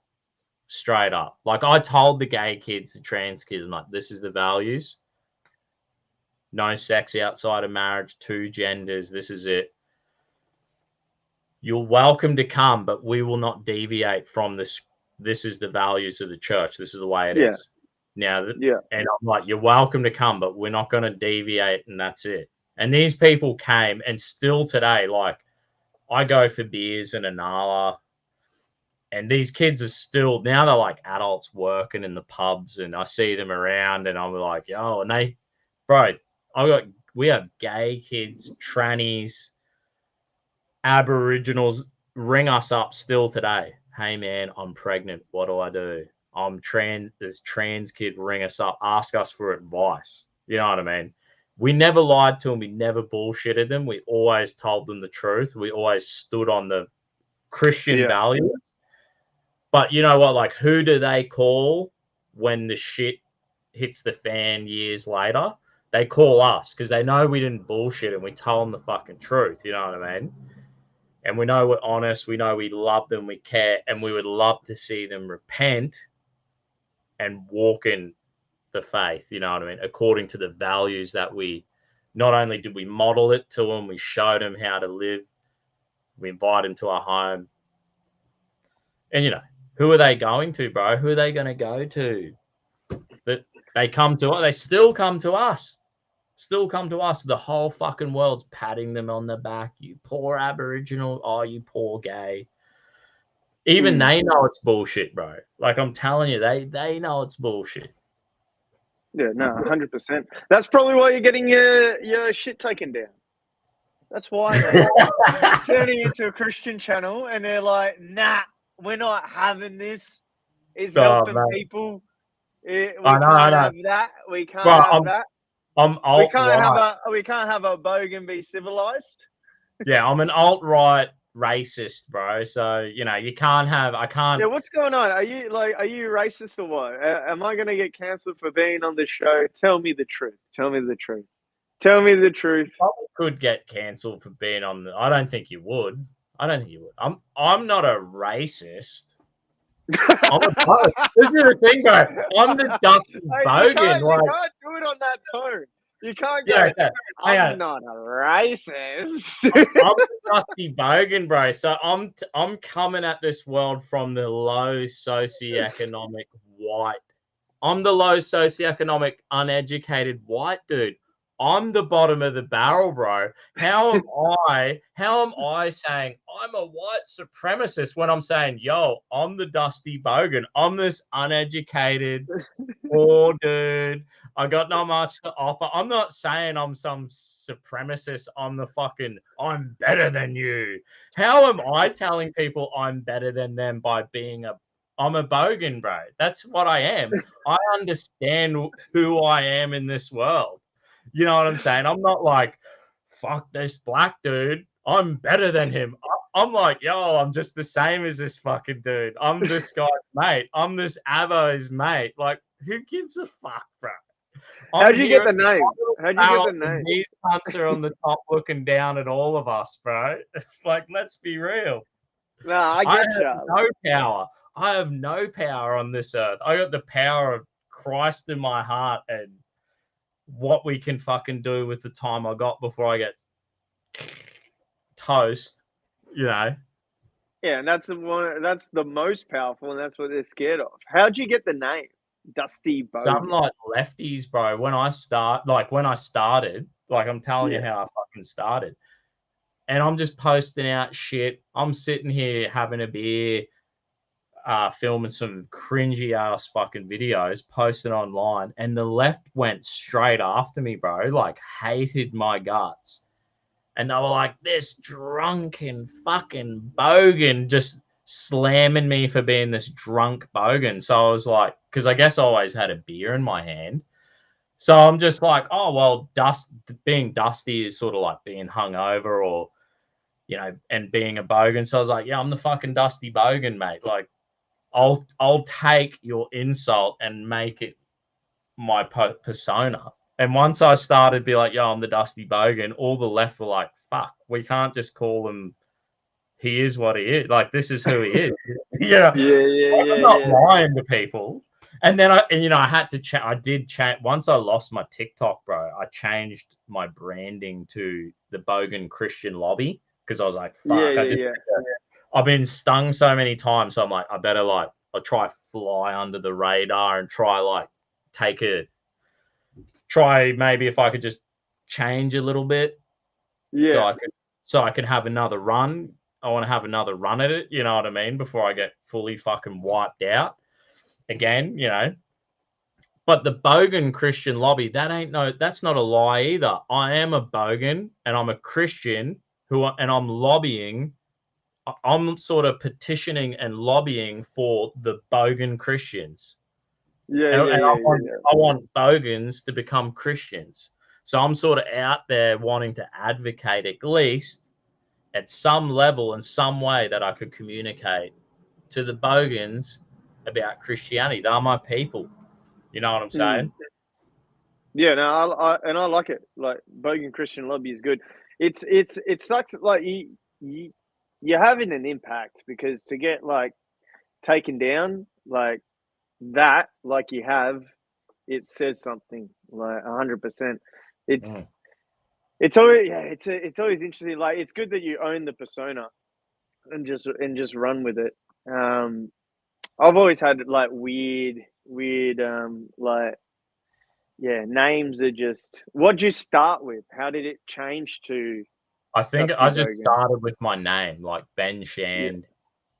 straight up. Like, I told the gay kids, the trans kids, I'm like, this is the values. No sex outside of marriage, 2 genders. This is it. You're welcome to come, but we will not deviate from this. This is the values of the church. This is the way it is. now. Yeah. And I'm like, you're welcome to come, but we're not going to deviate, and that's it. And these people came, and still today, like, I go for beers and a Nala, and these kids are still, now they're like adults working in the pubs, and I see them around, and I'm like, yo, and they, bro, we have gay kids, trannies, Aboriginals ring us up still today. Hey man, I'm pregnant. What do I do? I'm trans. This trans kid ring us up, ask us for advice. You know what I mean? We never lied to them. We never bullshitted them. We always told them the truth. We always stood on the Christian values. But you know what? Like, who do they call when the shit hits the fan years later? They call us because they know we didn't bullshit and we told them the fucking truth. You know what I mean? And we know we're honest. We know we love them. We care. And we would love to see them repent and walk in the faith. You know what I mean? According to the values that we, not only did we model it to them, we showed them how to live. We invite them to our home. And, you know, who are they going to, bro? Who are they going to go to? That they come to us. They still come to us. Still come to us. The whole fucking world's patting them on the back. You poor Aboriginal. Oh, you poor gay. Even they know it's bullshit, bro. Like, I'm telling you, they know it's bullshit. Yeah, no, 100%. That's probably why you're getting your shit taken down. That's why they're turning into a Christian channel, and they're like, nah, we're not having this. It's helping people. We can't have that. We can't have that. I'm alt-right. We can't have a bogan be civilized. Yeah, I'm an alt-right racist, bro. So, you know, I can't. Yeah, what's going on? Are you racist or what? Am I going to get cancelled for being on this show? Tell me the truth. Tell me the truth. Tell me the truth. Probably could get cancelled for being on I don't think you would. I'm not a racist. This is the thing, bro. I'm the Dusty Bogan. You can't do it on that tone. You can't go, I'm not a racist. I'm the Dusty Bogan, bro. So I'm coming at this world from the low socioeconomic white. I'm the low socioeconomic uneducated white dude. I'm the bottom of the barrel, bro. How am I saying I'm a white supremacist when I'm saying, yo, I'm the Dusty Bogan. I'm this uneducated, poor dude. I got not much to offer. I'm not saying I'm some supremacist. I'm better than you. How am I telling people I'm better than them by being I'm a bogan, bro. That's what I am. I understand who I am in this world. You know what I'm saying? I'm not like, fuck this black dude. I'm better than him. I'm like, yo, I'm just the same as this fucking dude. I'm this guy's mate. I'm this Avo's mate. Like, who gives a fuck, bro? How'd you get the name? These cunts are on the top looking down at all of us, bro. Like, let's be real. No, I get you. No power. I have no power on this earth. I got the power of Christ in my heart and what we can fucking do with the time I got before I get toast, you know. Yeah, and that's the most powerful, and that's what they're scared of. How'd you get the name Dusty Bogan? Some like lefties, bro. When I started, like I'm telling you how I fucking started, and I'm just posting out shit. I'm sitting here having a beer, filming some cringy ass fucking videos, posting online, and the left went straight after me, bro. Like, hated my guts. And they were like, this drunken fucking bogan, just slamming me for being this drunk bogan. So I was like, because I guess I always had a beer in my hand. So I'm just like, oh, well, being dusty is sort of like being hungover or, you know, and being a bogan. So I was like, yeah, I'm the fucking Dusty Bogan, mate. Like, I'll take your insult and make it my persona. And once I started to be like, yo, I'm the Dusty Bogan, all the left were like, fuck, we can't just call him, he is what he is. Like, this is who he is. I'm not lying to people. And then I had to chat. I did chat. Once I lost my TikTok, bro, I changed my branding to the Bogan Christian Lobby because I was like, fuck. I've been stung so many times. So I'm like, I better I'll try fly under the radar and try try maybe if I could just change a little bit, Yeah. so I could have another run. I want to have another run at it. You know what I mean? Before I get fully fucking wiped out again. But the Bogan Christian lobby, that's not a lie either. I am a Bogan and I'm a Christian and I'm lobbying. I'm sort of petitioning and lobbying for the Bogan Christians. Yeah, And yeah, I want Bogans to become Christians. So I'm sort of out there wanting to advocate, at least at some level, in some way, that I could communicate to the Bogans about Christianity. They're my people. You know what I'm saying? Yeah, no, I like it. Like Bogan Christian lobby is good. It sucks. Like you're having an impact, because to get like taken down like that, like you have, it says something, like 100%. It's always, it's always interesting. Like, it's good that you own the persona and just run with it. I've always had like weird like, yeah, names are just. What'd you start with? How did it change to I think Dusty I just Bogan? started with my name, like Ben Yeah, Shand.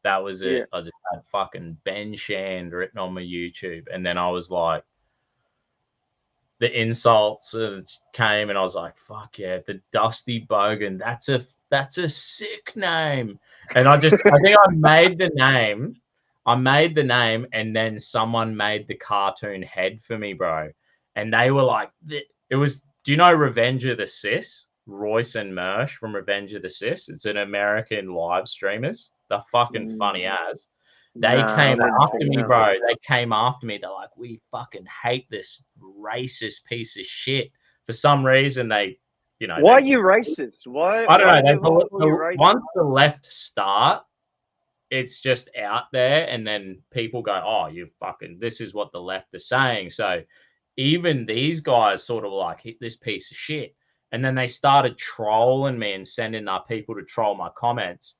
That was yeah, it. I just had fucking Ben Shand written on my YouTube. And then I was like, the insults came, and I was like, fuck yeah, the Dusty Bogan. That's a sick name. And I think I made the name. And then someone made the cartoon head for me, bro. And they were like, it was, do you know Revenge of the Sis? Royce and Mersh from Revenge of the Sis. It's an American live streamers. They're fucking funny as. They nah, I came need to after check it me, out. bro. They came after me. They're like, we fucking hate this racist piece of shit. For some reason, Why are you racist? Why? I don't Why do they know. call you racist? Once the left start, it's just out there, and then people go, oh, this is what the left is saying. So even these guys sort of like, hit this piece of shit. And then they started trolling me and sending our people to troll my comments.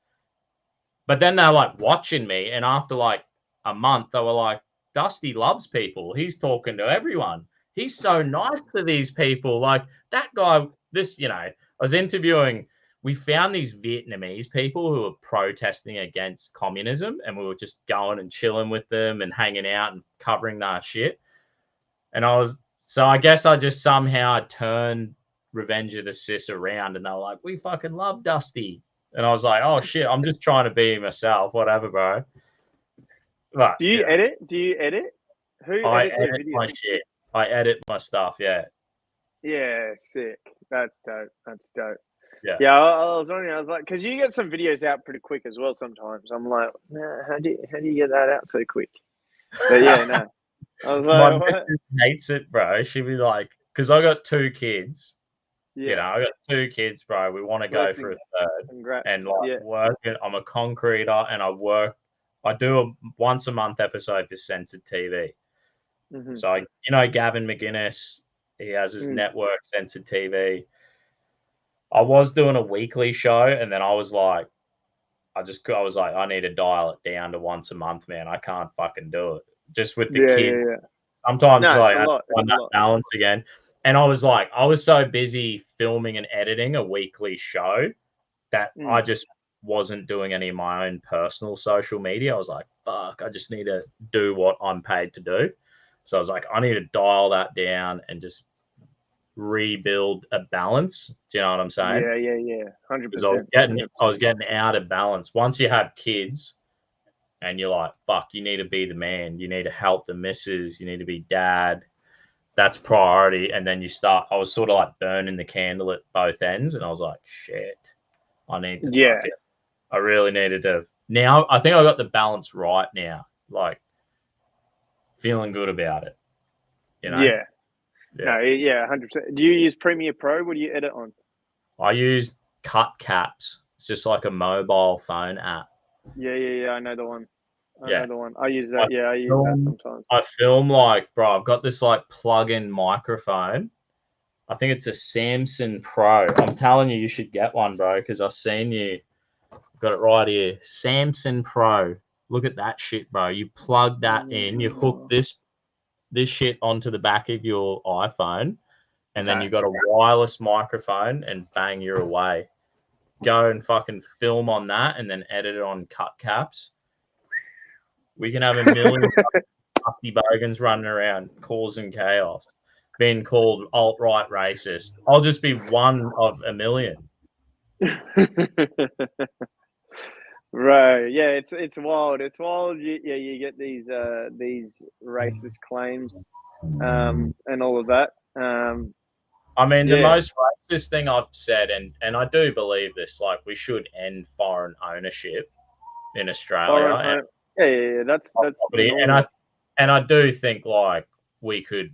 But then they're like watching me, and after like a month, they were like, Dusty loves people. He's talking to everyone. He's so nice to these people. Like that guy, I was interviewing, we found these Vietnamese people who were protesting against communism, and we were just going and chilling with them and hanging out and covering their shit. And I guess I just somehow turned Revenge of the Sis around, and they were like, we fucking love Dusty. And I was like, oh shit, I'm just trying to be myself, whatever, bro. But, Do you edit? Do you edit? Who I edits your edit videos? my shit. I edit my stuff, yeah. Yeah, sick. That's dope. That's dope. Yeah. Yeah, I was wondering. I was like, because you get some videos out pretty quick as well. Sometimes I'm like, nah, how do you get that out so quick? But yeah, no. I was My like, what? missus hates it, bro. She'd be like, because I got 2 kids. Yeah. I got 2 kids, bro. We want to go for a third. Congrats. And like Yes. working, I'm a concreter, and I do a once a month episode for Censored TV. Mm-hmm. So, Gavin McGuinness, he has his network, Censored TV. I was doing a weekly show, and then I was like, I need to dial it down to once a month, man. I can't fucking do it. Just with the kids. Yeah. Sometimes No, like it's I a lot. find that balance again. And I was so busy filming and editing a weekly show that I just wasn't doing any of my own personal social media. I was like, fuck, I just need to do what I'm paid to do. So I was like, I need to dial that down and just rebuild a balance. Do you know what I'm saying? Yeah. 100%. Because I was getting out of balance. Once you have kids and you're like, fuck, you need to be the man. You need to help the missus. You need to be dad. That's priority. And then I was sort of like burning the candle at both ends. And I was like, shit, I need to I really needed to. Now, I think I got the balance right now. Like, feeling good about it. Yeah. No, 100%. Do you use Premiere Pro? What do you edit on? I use CutCaps. It's just like a mobile phone app. Yeah. I know the one. I know the one. I use that. I use that sometimes. I film like, bro, I've got this like plug-in microphone. I think it's a Samsung Pro. I'm telling you should get one, bro, because I've seen you. Got it right here. Samsung Pro. Look at that shit, bro. You plug that in. You hook this this shit onto the back of your iPhone, and then Okay. you got a wireless microphone, and bang, you're away. Go and fucking film on that, and then edit it on cut caps. We can have a million nasty bogans running around causing chaos, being called alt-right racist. I'll just be one of a million. Right. Yeah, it's wild. It's wild. You get these racist claims, and all of that. I mean, the Yeah. most racist thing I've said, and I do believe this, like we should end foreign ownership in Australia Foreign and home. Yeah. That's property, normal. and I do think like we could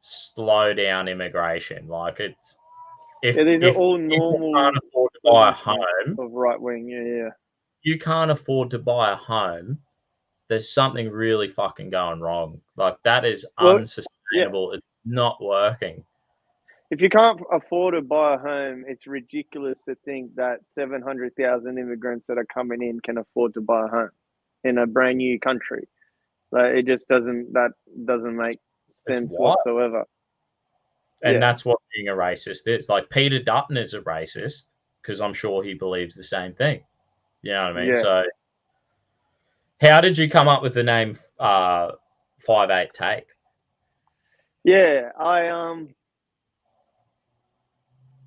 slow down immigration. Like it's Yeah, these are if all people can't normal afford to buy a positions home, of right wing. Yeah. you can't afford to buy a home. There's something really fucking going wrong. Like that is Well, yeah. unsustainable. It's not working. If you can't afford to buy a home, it's ridiculous to think that 700,000 immigrants that are coming in can afford to buy a home in a brand new country. Like it just doesn't make It's sense what? whatsoever. And Yeah. that's what being a racist is. Like Peter Dutton is a racist because I'm sure he believes the same thing. You know what I mean? Yeah. So, how did you come up with the name 5/8 Take? Yeah, I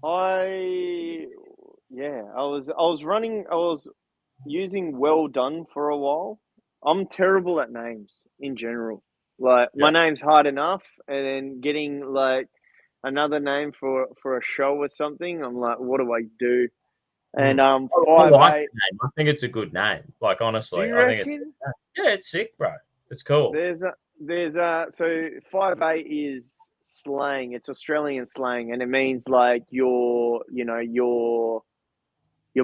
I was using Well Done for a while. I'm terrible at names in general. Like Yeah. my name's hard enough, and then getting like another name for a show or something, I'm like, what do I do? And I five like eight. the name. I think it's a good name. Like Do honestly, you I think it's reckon? yeah, it's sick, bro. It's cool. There's so 5/8 is slang. It's Australian slang, and it means like your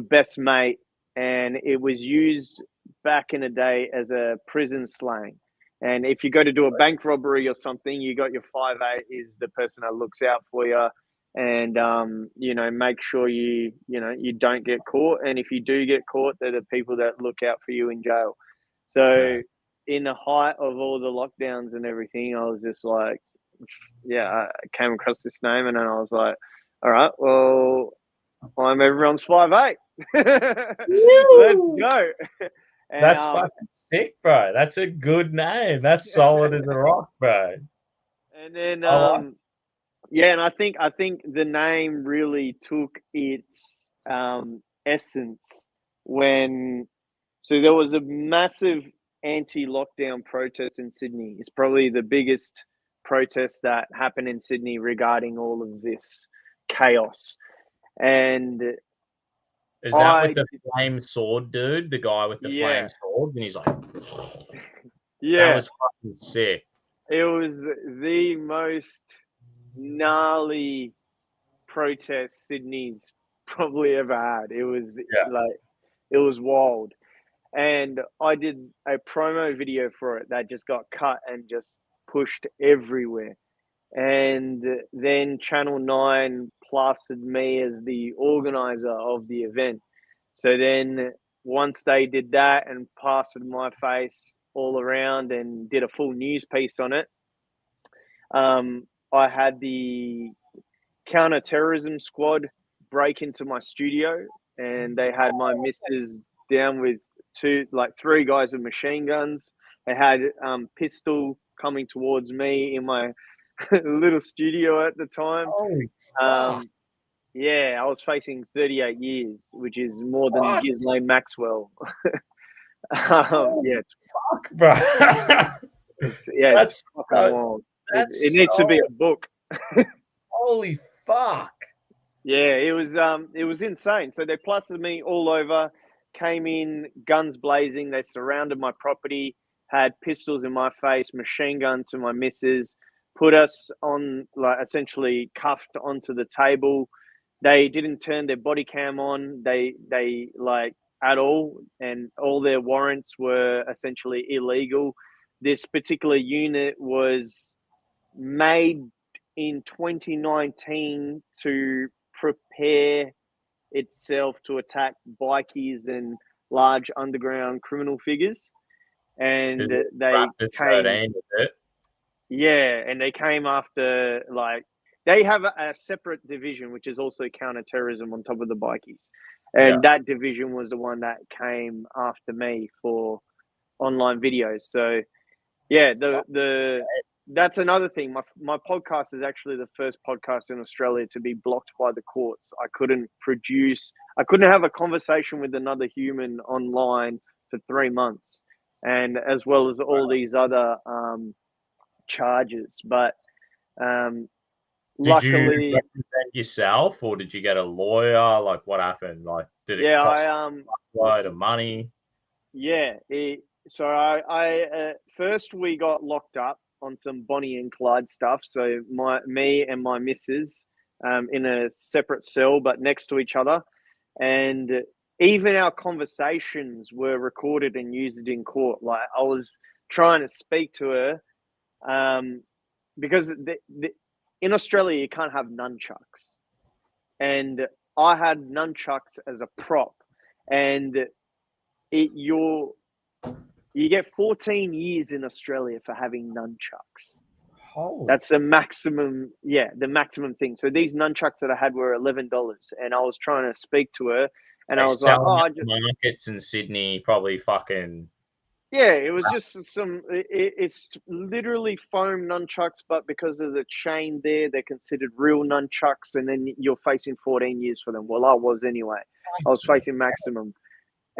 best mate, and it was used back in the day as a prison slang. And if you go to do a bank robbery or something, you got your 5/8 is the person that looks out for you, and make sure you don't get caught. And if you do get caught, they're the people that look out for you in jail. So Yeah. in the height of all the lockdowns and everything, I was just like, yeah, I came across this name, and then I was like, all right, well, I'm everyone's 5/8. Let's Woo! go. And That's fucking sick, bro. That's a good name. That's solid as a rock, bro. and then I like. yeah, and I think the name really took its essence when so there was a massive anti-lockdown protest in Sydney. It's probably the biggest protest that happened in Sydney regarding all of this chaos. And Is that with I the flame sword dude? The guy with the flame yeah, sword, and he's like, that yeah, was fucking sick. it was the most gnarly protest Sydney's probably ever had. It was Yeah. like it was wild. And I did a promo video for it that just got cut and just pushed everywhere. And then Channel 9 plastered me as the organizer of the event. So then once they did that and plastered my face all around and did a full news piece on it, I had the counter-terrorism squad break into my studio, and they had my missus down with three guys with machine guns. They had pistol coming towards me in my little studio at the time. Holy fuck! Um, yeah, I was facing 38 years, which is more than What? Ghislaine Maxwell. Yeah, Holy fuck, bro! it's that's fucking so. wild. It That's needs to be so. a book. Holy fuck! Yeah, it was insane. So they plastered me all over, came in guns blazing. They surrounded my property, had pistols in my face, machine gun to my missus, put us on like essentially cuffed onto the table. They didn't turn their body cam on. They like at all, and all their warrants were essentially illegal. This particular unit was made in 2019 to prepare itself to attack bikies and large underground criminal figures. and Is it they Raptors came. 13, is it? Yeah, and they came after, like, they have a separate division which is also counterterrorism on top of the bikies, Yeah. and that division was the one that came after me for online videos. So yeah, the that's another thing. My podcast is actually the first podcast in Australia to be blocked by the courts. I couldn't have a conversation with another human online for 3 months, and as well as all these other charges. But Did you luckily, represent yourself, or did you get a lawyer? Like, what happened? Like, did it yeah, cost a load of money? yeah. So I first we got locked up on some Bonnie and Clyde stuff. So me and my missus in a separate cell, but next to each other, and even our conversations were recorded and used in court. Like, I was trying to speak to her, because in Australia you can't have nunchucks, and I had nunchucks as a prop, and you get 14 years in Australia for having nunchucks. Holy. That's the maximum, the maximum thing. So these nunchucks that I had were $11, and I was trying to speak to her, and I was like, selling at markets in Sydney, probably fucking. yeah, it was just it's literally foam nunchucks, but because there's a chain there, they're considered real nunchucks, and then you're facing 14 years for them. Well, I was anyway. I was facing maximum.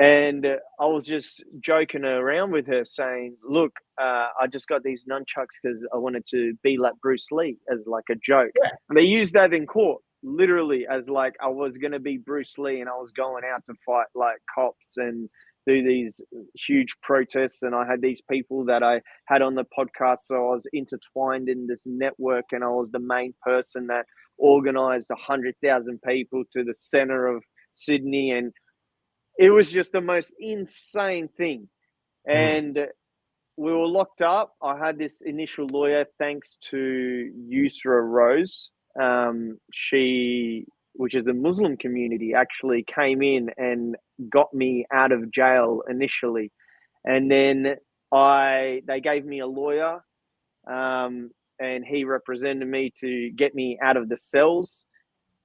And I was just joking around with her, saying, look, I just got these nunchucks because I wanted to be like Bruce Lee, as like a joke. Yeah. And they used that in court, literally, as like I was going to be Bruce Lee and I was going out to fight like cops and do these huge protests. And I had these people that I had on the podcast. So I was intertwined in this network, and I was the main person that organized 100,000 people to the center of Sydney. And it was just the most insane thing. And we were locked up. I had this initial lawyer, thanks to Yusra Rose. She, which is the Muslim community, actually came in and got me out of jail initially. And then they gave me a lawyer, and he represented me to get me out of the cells.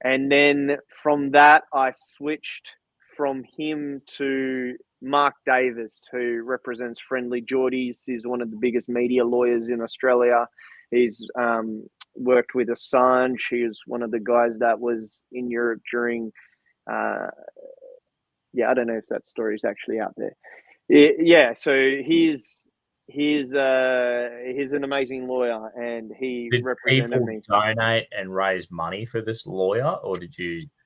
And then from that, I switched from him to Mark Davis, who represents Friendly Geordies. He's one of the biggest media lawyers in Australia. He's worked with Assange. He was one of the guys that was in Europe during, I don't know if that story is actually out there. Yeah, so he's an amazing lawyer, and he Did represented people me. donate and raise money for this lawyer, or did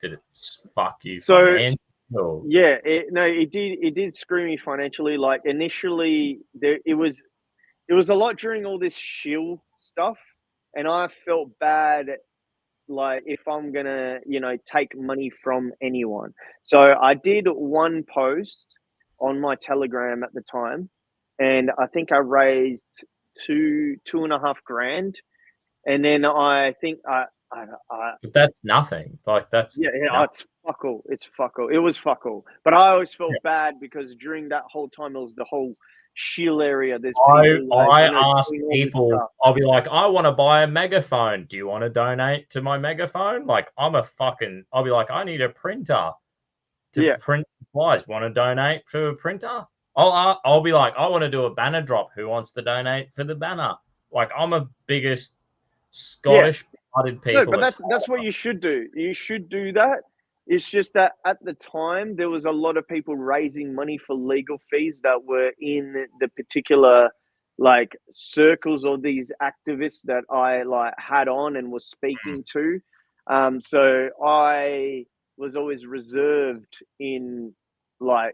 it fuck you So, financially? yeah, it did screw me financially. Like, initially, it was a lot during all this shill stuff, and I felt bad, like, if I'm gonna take money from anyone. So I did one post on my Telegram at the time, and I think I raised two and a half grand, and then I think But that's nothing. Like, that's it's fuck all. It's fuck all. It was fuck all. But I always felt bad because during that whole time, it was the whole shill area. There's people I ask doing all this people, stuff. I'll be like, I want to buy a megaphone. Do you want to donate to my megaphone? Like, I'll be like, I need a printer to print supplies. Want to donate to a printer? I'll be like, I want to do a banner drop. Who wants to donate for the banner? Like, I'm a biggest Scottish-blooded people. No, but that's what you should do. You should do that. It's just that at the time there was a lot of people raising money for legal fees that were in the particular like circles of these activists that I like had on and was speaking to. So I was always reserved in my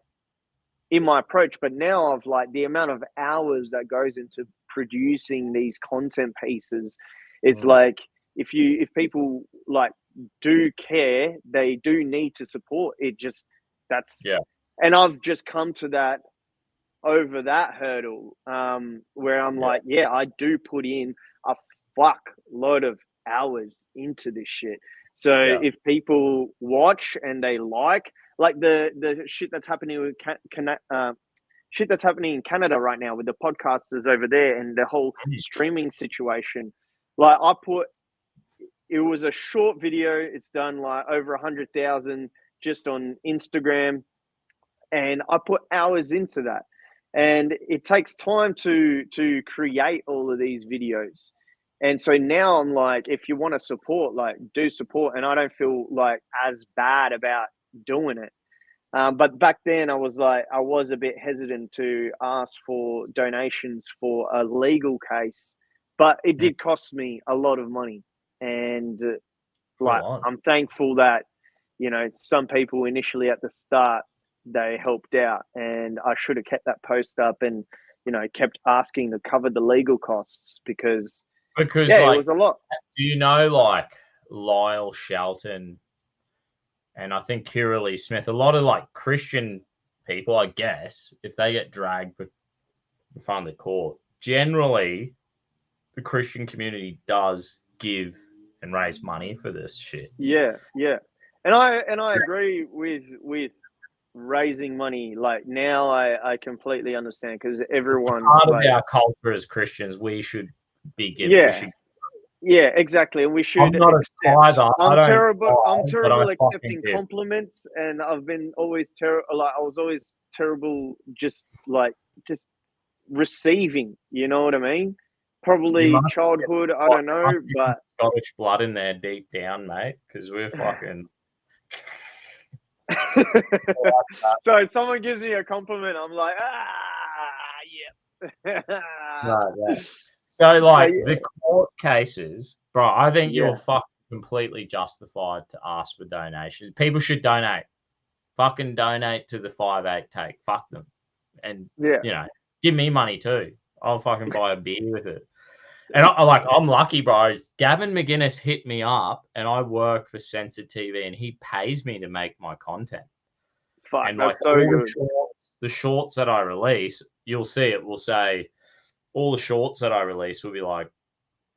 approach, but now I've like the amount of hours that goes into producing these content pieces. It's like if people like do care, they do need to support it. Just and I've just come to that over that hurdle, where I'm like, I do put in a fuck load of hours into this shit. So if people watch and they like the shit that's happening with shit that's happening in Canada right now with the podcasters over there and the whole streaming situation. Like it was a short video. It's done like over 100,000 just on Instagram. And I put hours into that. And it takes time to create all of these videos. And so now I'm like, if you want to support, like do support. And I don't feel like as bad about doing it. But back then I was a bit hesitant to ask for donations for a legal case, but it did cost me a lot of money. And I'm thankful that, some people initially at the start, they helped out, and I should have kept that post up and, kept asking to cover the legal costs because like, it was a lot. Do you know, like, Lyle Shelton and I think Kira Lee Smith, a lot of like Christian people, I guess, if they get dragged in front of the court, generally the Christian community does give and raise money for this shit. Yeah. And I agree with raising money. Like now I completely understand because everyone part of our culture as Christians, we should be giving. Yeah, exactly. And we should. I'm not I'm terrible accepting compliments, and I've been always terrible. Like I was always terrible, just receiving. You know what I mean? Probably childhood. I don't know, but Scottish blood in there deep down, mate. Because we're fucking. So if someone gives me a compliment, I'm like, yeah. Right. So, like, the court cases, bro, I think you're fucking completely justified to ask for donations. People should donate. Fucking donate to the 5-8-take. Fuck them. And, give me money too. I'll fucking buy a beer with it. And I'm lucky, bro. Gavin McGuinness hit me up, and I work for Censored TV, and he pays me to make my content. Fuck, and that's so good. The shorts that I release, you'll see it will say, all the shorts that I release will be like,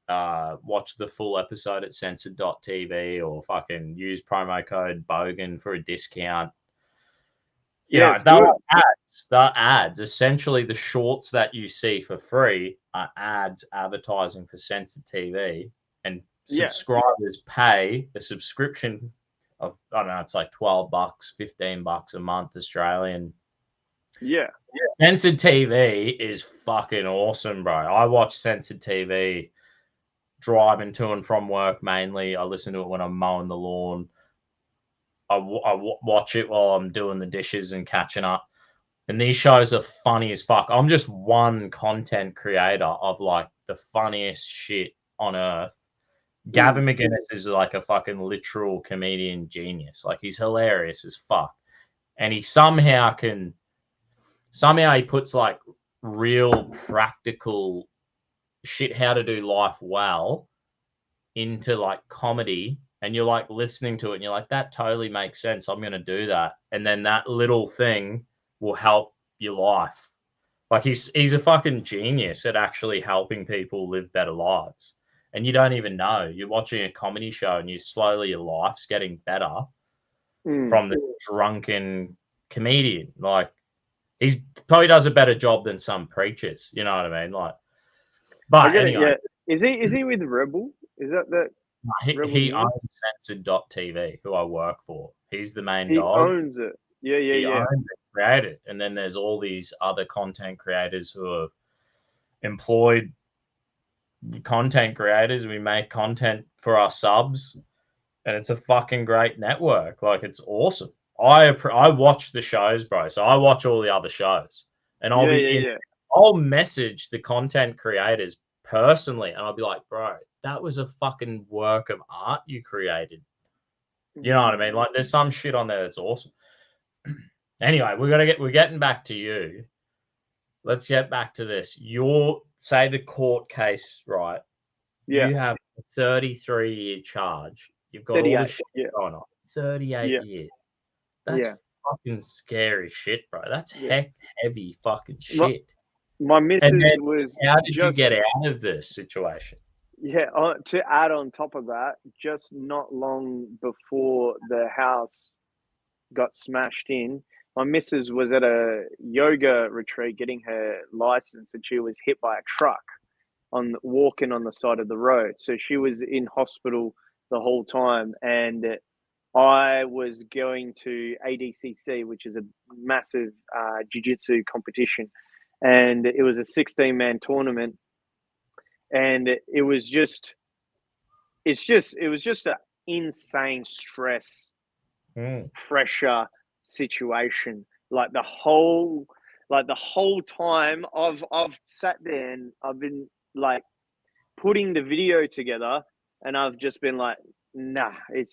watch the full episode at censored.tv or fucking use promo code Bogan for a discount. They're ads. Essentially, the shorts that you see for free are ads advertising for Censored TV, and subscribers pay a subscription of, I don't know, it's like $12, $15 a month Australian. Yeah. Censored TV is fucking awesome, bro. I watch Censored TV driving to and from work mainly. I listen to it when I'm mowing the lawn. I watch it while I'm doing the dishes and catching up. And these shows are funny as fuck. I'm just one content creator of like the funniest shit on earth. Gavin McGuinness is like a fucking literal comedian genius. Like he's hilarious as fuck. And he somehow he puts like real practical shit, how to do life well, into like comedy. And you're like listening to it and you're like, that totally makes sense. I'm going to do that. And then that little thing will help your life. Like he's a fucking genius at actually helping people live better lives. And you don't even know. You're watching a comedy show and your life's getting better from the drunken comedian. Like he's probably does a better job than some preachers. You know what I mean? Like, but anyway, is he with Rebel? Is that? He owns Censored.tv, who I work for. He's the main dog. He owns it. He owns it, created. And then there's all these other content creators who are employed content creators. We make content for our subs, and it's a fucking great network. Like, it's awesome. I watch the shows, bro. So I watch all the other shows, and I'll message the content creators personally, and I'll be like, bro, that was a fucking work of art you created. You know what I mean? Like, there's some shit on there that's awesome. Anyway, we're getting back to you. Let's get back to this. Say the court case, right? Yeah. You have a 33-year charge. You've got all this shit going on. 38 years. That's fucking scary shit, bro. That's heavy fucking shit. My missus was. How did you get out of this situation? Yeah, to add on top of that, just not long before the house got smashed in, my missus was at a yoga retreat getting her license, and she was hit by a truck walking on the side of the road. So she was in hospital the whole time, and I was going to ADCC, which is a massive jiu-jitsu competition, and it was a 16-man tournament, and it was just an insane stress, pressure situation. Like the whole time I've sat there and I've been like putting the video together, and I've just been like, nah, it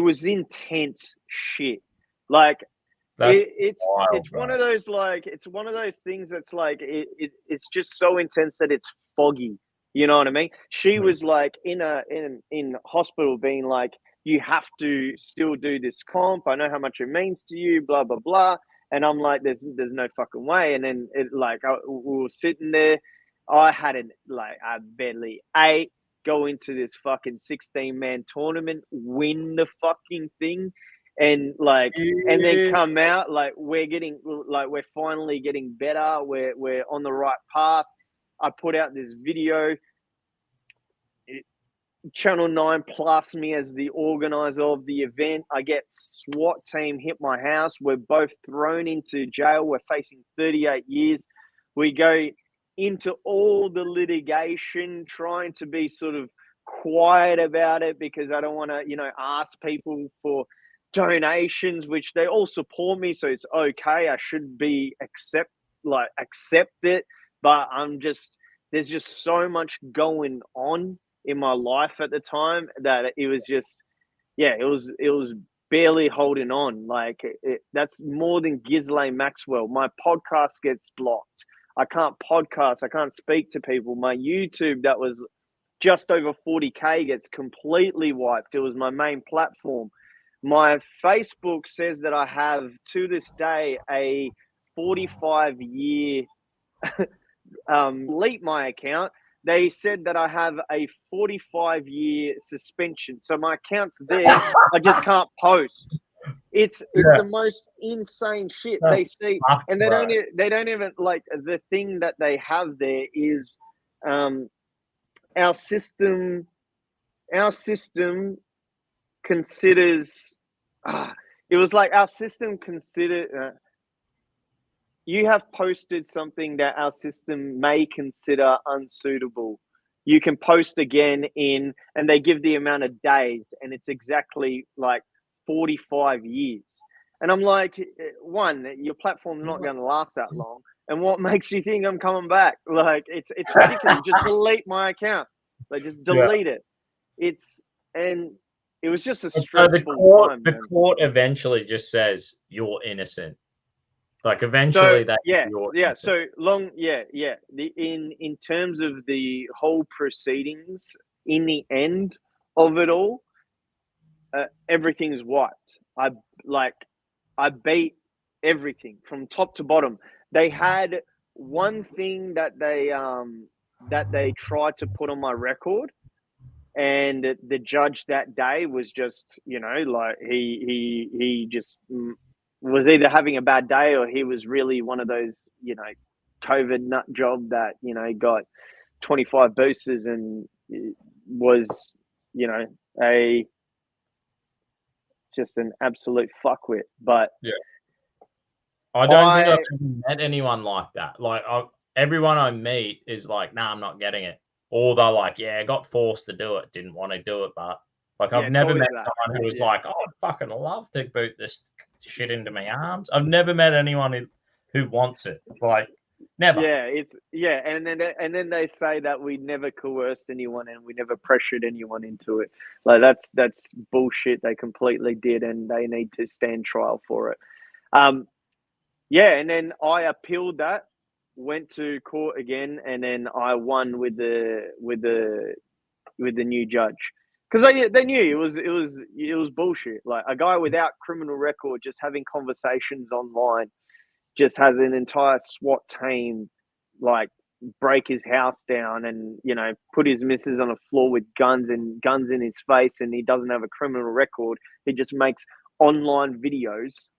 was intense shit. Like it's one of those things that's like it's just so intense that it's foggy. You know what I mean? She was like in hospital, being like, you have to still do this comp. I know how much it means to you, blah blah blah. And I'm like, there's no fucking way. And then we were sitting there. I barely ate. Go into this fucking 16-man tournament, win the fucking thing, and and then come out like we're finally getting better. We're on the right path. I put out this video. Channel 9 plus me as the organizer of the event. I get SWAT team hit my house. We're both thrown into jail. We're facing 38 years. We go into all the litigation, trying to be sort of quiet about it because I don't want to, ask people for donations, which they all support me. So it's okay. I should accept it. But there's just so much going on in my life at the time that it was just, it was barely holding on. Like that's more than Ghislaine Maxwell. My podcast gets blocked. I can't podcast. I can't speak to people. My YouTube that was just over 40K gets completely wiped. It was my main platform. My Facebook says that I have, to this day, a 45-year delete my account. They said that I have a 45-year suspension. So my account's there. I just can't post. It's the most insane shit. They see, and they don't even like, the thing that they have there is our system considers it was like our system considered you have posted something that our system may consider unsuitable. You can post again and they give the amount of days, and it's exactly like 45 years. And I'm like, one, your platform's not going to last that long. And what makes you think I'm coming back? Like, it's ridiculous. Just delete my account. Like, just delete it. And it was just a stressful time. The court eventually just says you're innocent. Like eventually, in terms of the whole proceedings, in the end of it all, everything's wiped. I beat everything from top to bottom. They had one thing that they tried to put on my record, and the judge that day was just, he just was either having a bad day or he was really one of those, COVID nut job that, got 25 boosters and was, just an absolute fuckwit. But I don't think I've ever met anyone like that. Like everyone I meet is like, nah, I'm not getting it. Or they're like, yeah, I got forced to do it, didn't want to do it. But like, I've never met someone who was like, oh, I'd fucking love to boot this shit into my arms. I've never met anyone who wants it. Like, never. Yeah, and then they say that we never coerced anyone and we never pressured anyone into it. Like that's bullshit. They completely did, and they need to stand trial for it. And then I appealed that, went to court again, and then I won with the new judge. Because they knew it was bullshit. Like, a guy without criminal record just having conversations online, just has an entire SWAT team like break his house down and put his missus on a floor with guns in his face, and he doesn't have a criminal record. He just makes online videos.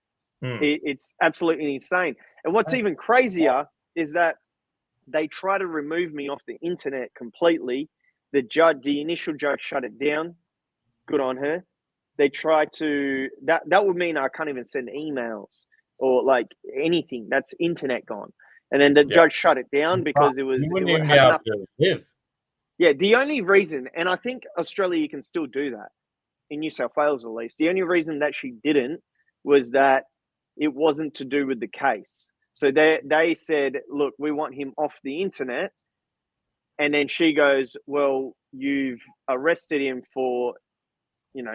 It's absolutely insane. And what's even crazier is that they try to remove me off the internet completely. The initial judge shut it down. Good on her. They try to that would mean I can't even send emails or like anything. That's internet gone. And then the judge shut it down because You wouldn't even be able to live. Yeah, the only reason, and I think Australia, you can still do that, in New South Wales at least, the only reason that she didn't was that it wasn't to do with the case. So they said, look, we want him off the internet. And then she goes, well, you've arrested him for,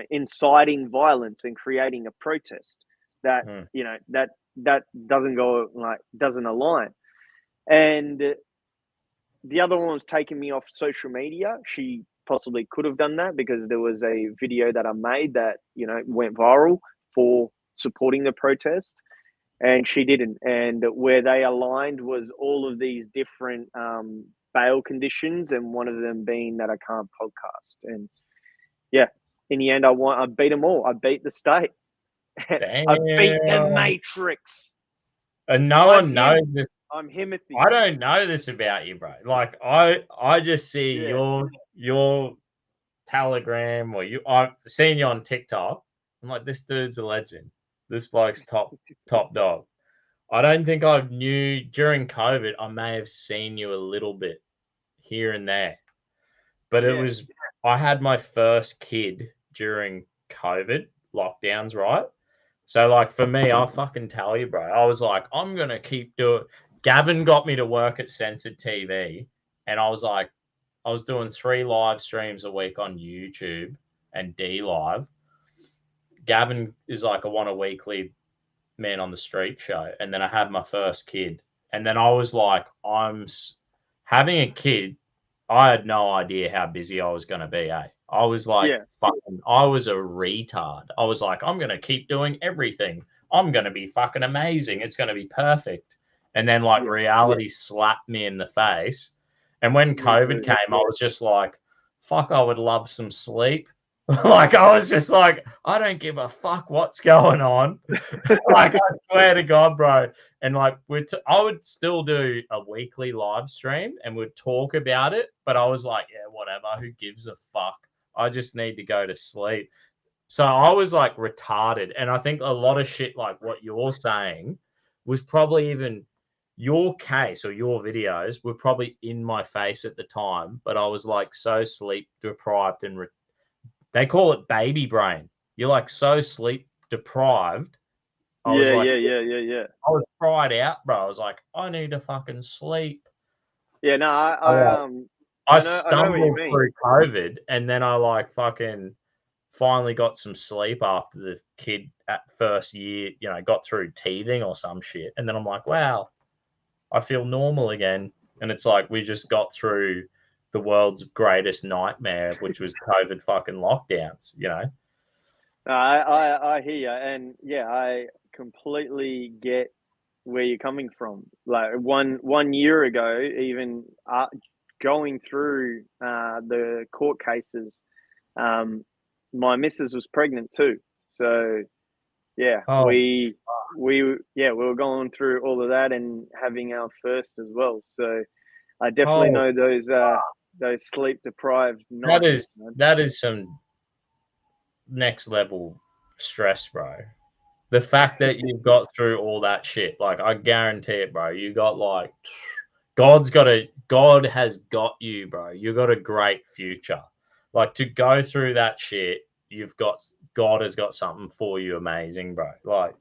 inciting violence and creating a protest that, that doesn't align. And the other one was taking me off social media. She possibly could have done that because there was a video that I made that, went viral for supporting the protest, and she didn't. And where they aligned was all of these different bail conditions, and one of them being that I can't podcast. And yeah, in the end, I beat them all. I beat the state. I beat the Matrix. And no one knows this. I'm Himothy. I don't know this about you, bro. Like I just see your Telegram or I've seen you on TikTok. I'm like, this dude's a legend. This bloke's top dog. I don't think I knew during COVID. I may have seen you a little bit here and there, but it was I had my first kid during COVID lockdowns, right? So like for me, I'll fucking tell you, bro. I was like, I'm gonna keep doing. Gavin got me to work at Censored TV, and I was like, I was doing 3 live streams a week on YouTube and D Live. Gavin is like a weekly Man on the Street show, and then I had my first kid, and then I was like, I'm having a kid. I had no idea how busy I was gonna be. I was like, fucking, I was a retard. I was like, I'm gonna keep doing everything. I'm gonna be fucking amazing. It's gonna be perfect. And then like reality slapped me in the face. And when COVID came, I was just like, fuck, I would love some sleep. Like I was just like, I don't give a fuck what's going on. Like I swear to God, bro. And like I would still do a weekly live stream and would talk about it, but I was like, yeah, whatever. Who gives a fuck? I just need to go to sleep. So I was like retarded, and I think a lot of shit like what you're saying was probably even your case or your videos were probably in my face at the time, but I was like so sleep deprived and they call it baby brain. You're like so sleep deprived. I was like, I was cried out, bro. I was like, I need to fucking sleep. Yeah, no, I stumbled through COVID, and then I like fucking finally got some sleep after the kid at first year, got through teething or some shit. And then I'm like, wow, I feel normal again. And it's like we just got through the world's greatest nightmare, which was COVID fucking lockdowns, I hear you. And yeah, I completely get where you're coming from. Like one year ago, even going through the court cases, my missus was pregnant too. So yeah, we were going through all of that and having our first as well. So I definitely know those sleep deprived nights. That is some next level stress, bro. The fact that you've got through all that shit, like I guarantee it, bro. You got like God has got you, bro. You got a great future. Like to go through that shit, God has got something for you amazing, bro. Like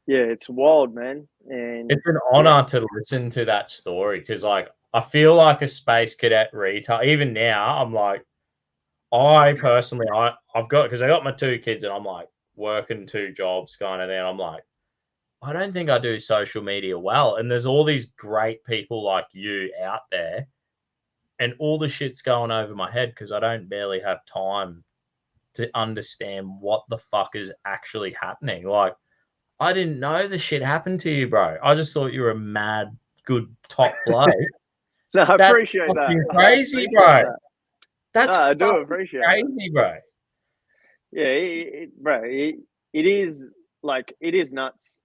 yeah, it's wild, man. And it's an honor to listen to that story because like I feel like a space cadet retard. Even now, I'm like, I personally, I've got, because I got my 2 kids and I'm like working 2 jobs kind of thing. I'm like, I don't think I do social media well. And there's all these great people like you out there, and all the shit's going over my head because I don't barely have time to understand what the fuck is actually happening. Like, I didn't know the shit happened to you, bro. I just thought you were a mad, good top bloke. No, I appreciate that. Crazy, bro. That's I do appreciate crazy, bro. Yeah, bro. it is nuts,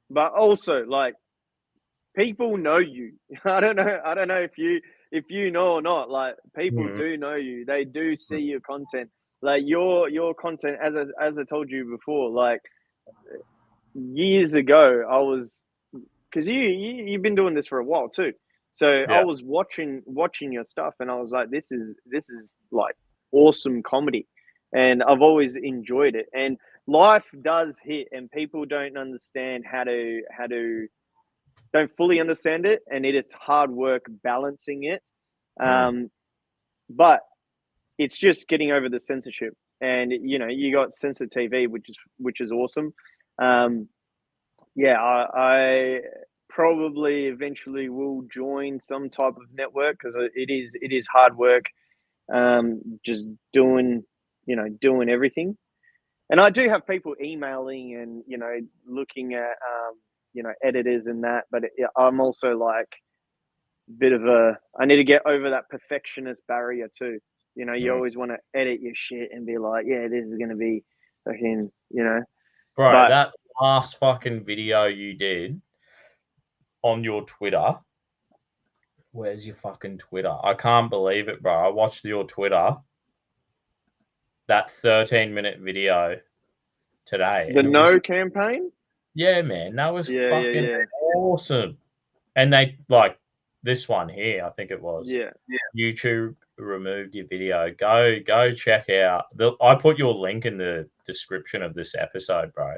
but also like people know you. I don't know if you know or not. Like people do know you. They do see your content. Like your content, as I told you before, like years ago, I was because you've been doing this for a while too. So I was watching your stuff, and I was like, this is like awesome comedy, and I've always enjoyed it. And life does hit, and people don't understand how to don't fully understand it, and it is hard work balancing it. But it's just getting over the censorship, and you got censor TV, which is awesome. I probably eventually will join some type of network because it is hard work, just doing everything. And I do have people emailing and looking at editors and that, but I'm also like I need to get over that perfectionist barrier too. You always want to edit your shit and be like, yeah, this is gonna be fucking, Bro, but that last fucking video you did on your Twitter. Where's your fucking Twitter? I can't believe it, bro. I watched your Twitter. That 13-minute video today. the no campaign. Yeah, man, that was fucking Yeah. awesome. And they like this one here, I think it was. Yeah. YouTube removed your video. Go check out. I put your link in the description of this episode, bro.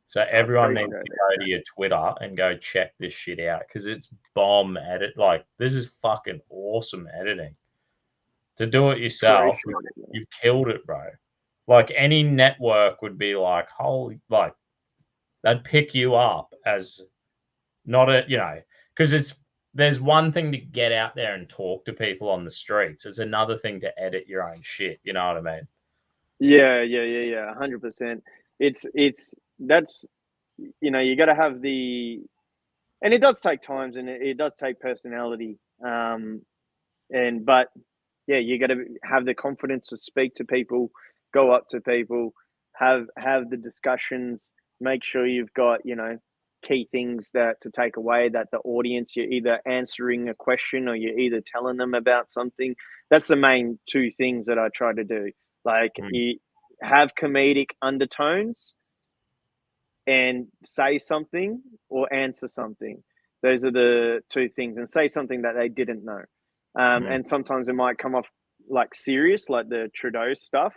So everyone needs to go to your Twitter and go check this shit out because it's bomb edit. Like this is fucking awesome editing. To do it yourself, you've killed it, bro. Like any network would be like, holy, like they'd pick you up as not because there's one thing to get out there and talk to people on the streets. It's another thing to edit your own shit. You know what I mean? Yeah. 100%. That's you got to have and it does take times, and it does take personality. But yeah, you got to have the confidence to speak to people, go up to people, have the discussions, make sure you've got key things to take away, that the audience, you're either answering a question or you're either telling them about something. That's the main two things that I try to do. Like you have comedic undertones and say something or answer something. Those are the two things, and say something that they didn't know. And sometimes it might come off like serious, like the Trudeau stuff.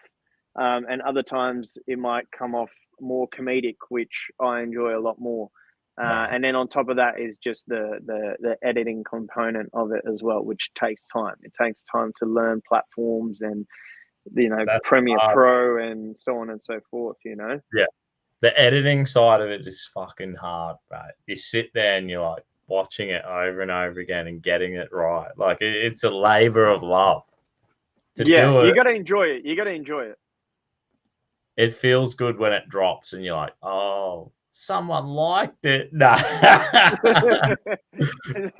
And other times it might come off more comedic, which I enjoy a lot more. And then on top of that is just the editing component of it as well, which takes time. It takes time to learn platforms and That's Premiere hard. Pro and so on and so forth. Yeah, the editing side of it is fucking hard, right? You sit there and you're like watching it over and over again and getting it right. Like it's a labor of love. Do you it, got to enjoy it. You got to enjoy it. It feels good when it drops and you're like, oh, someone liked it. No. It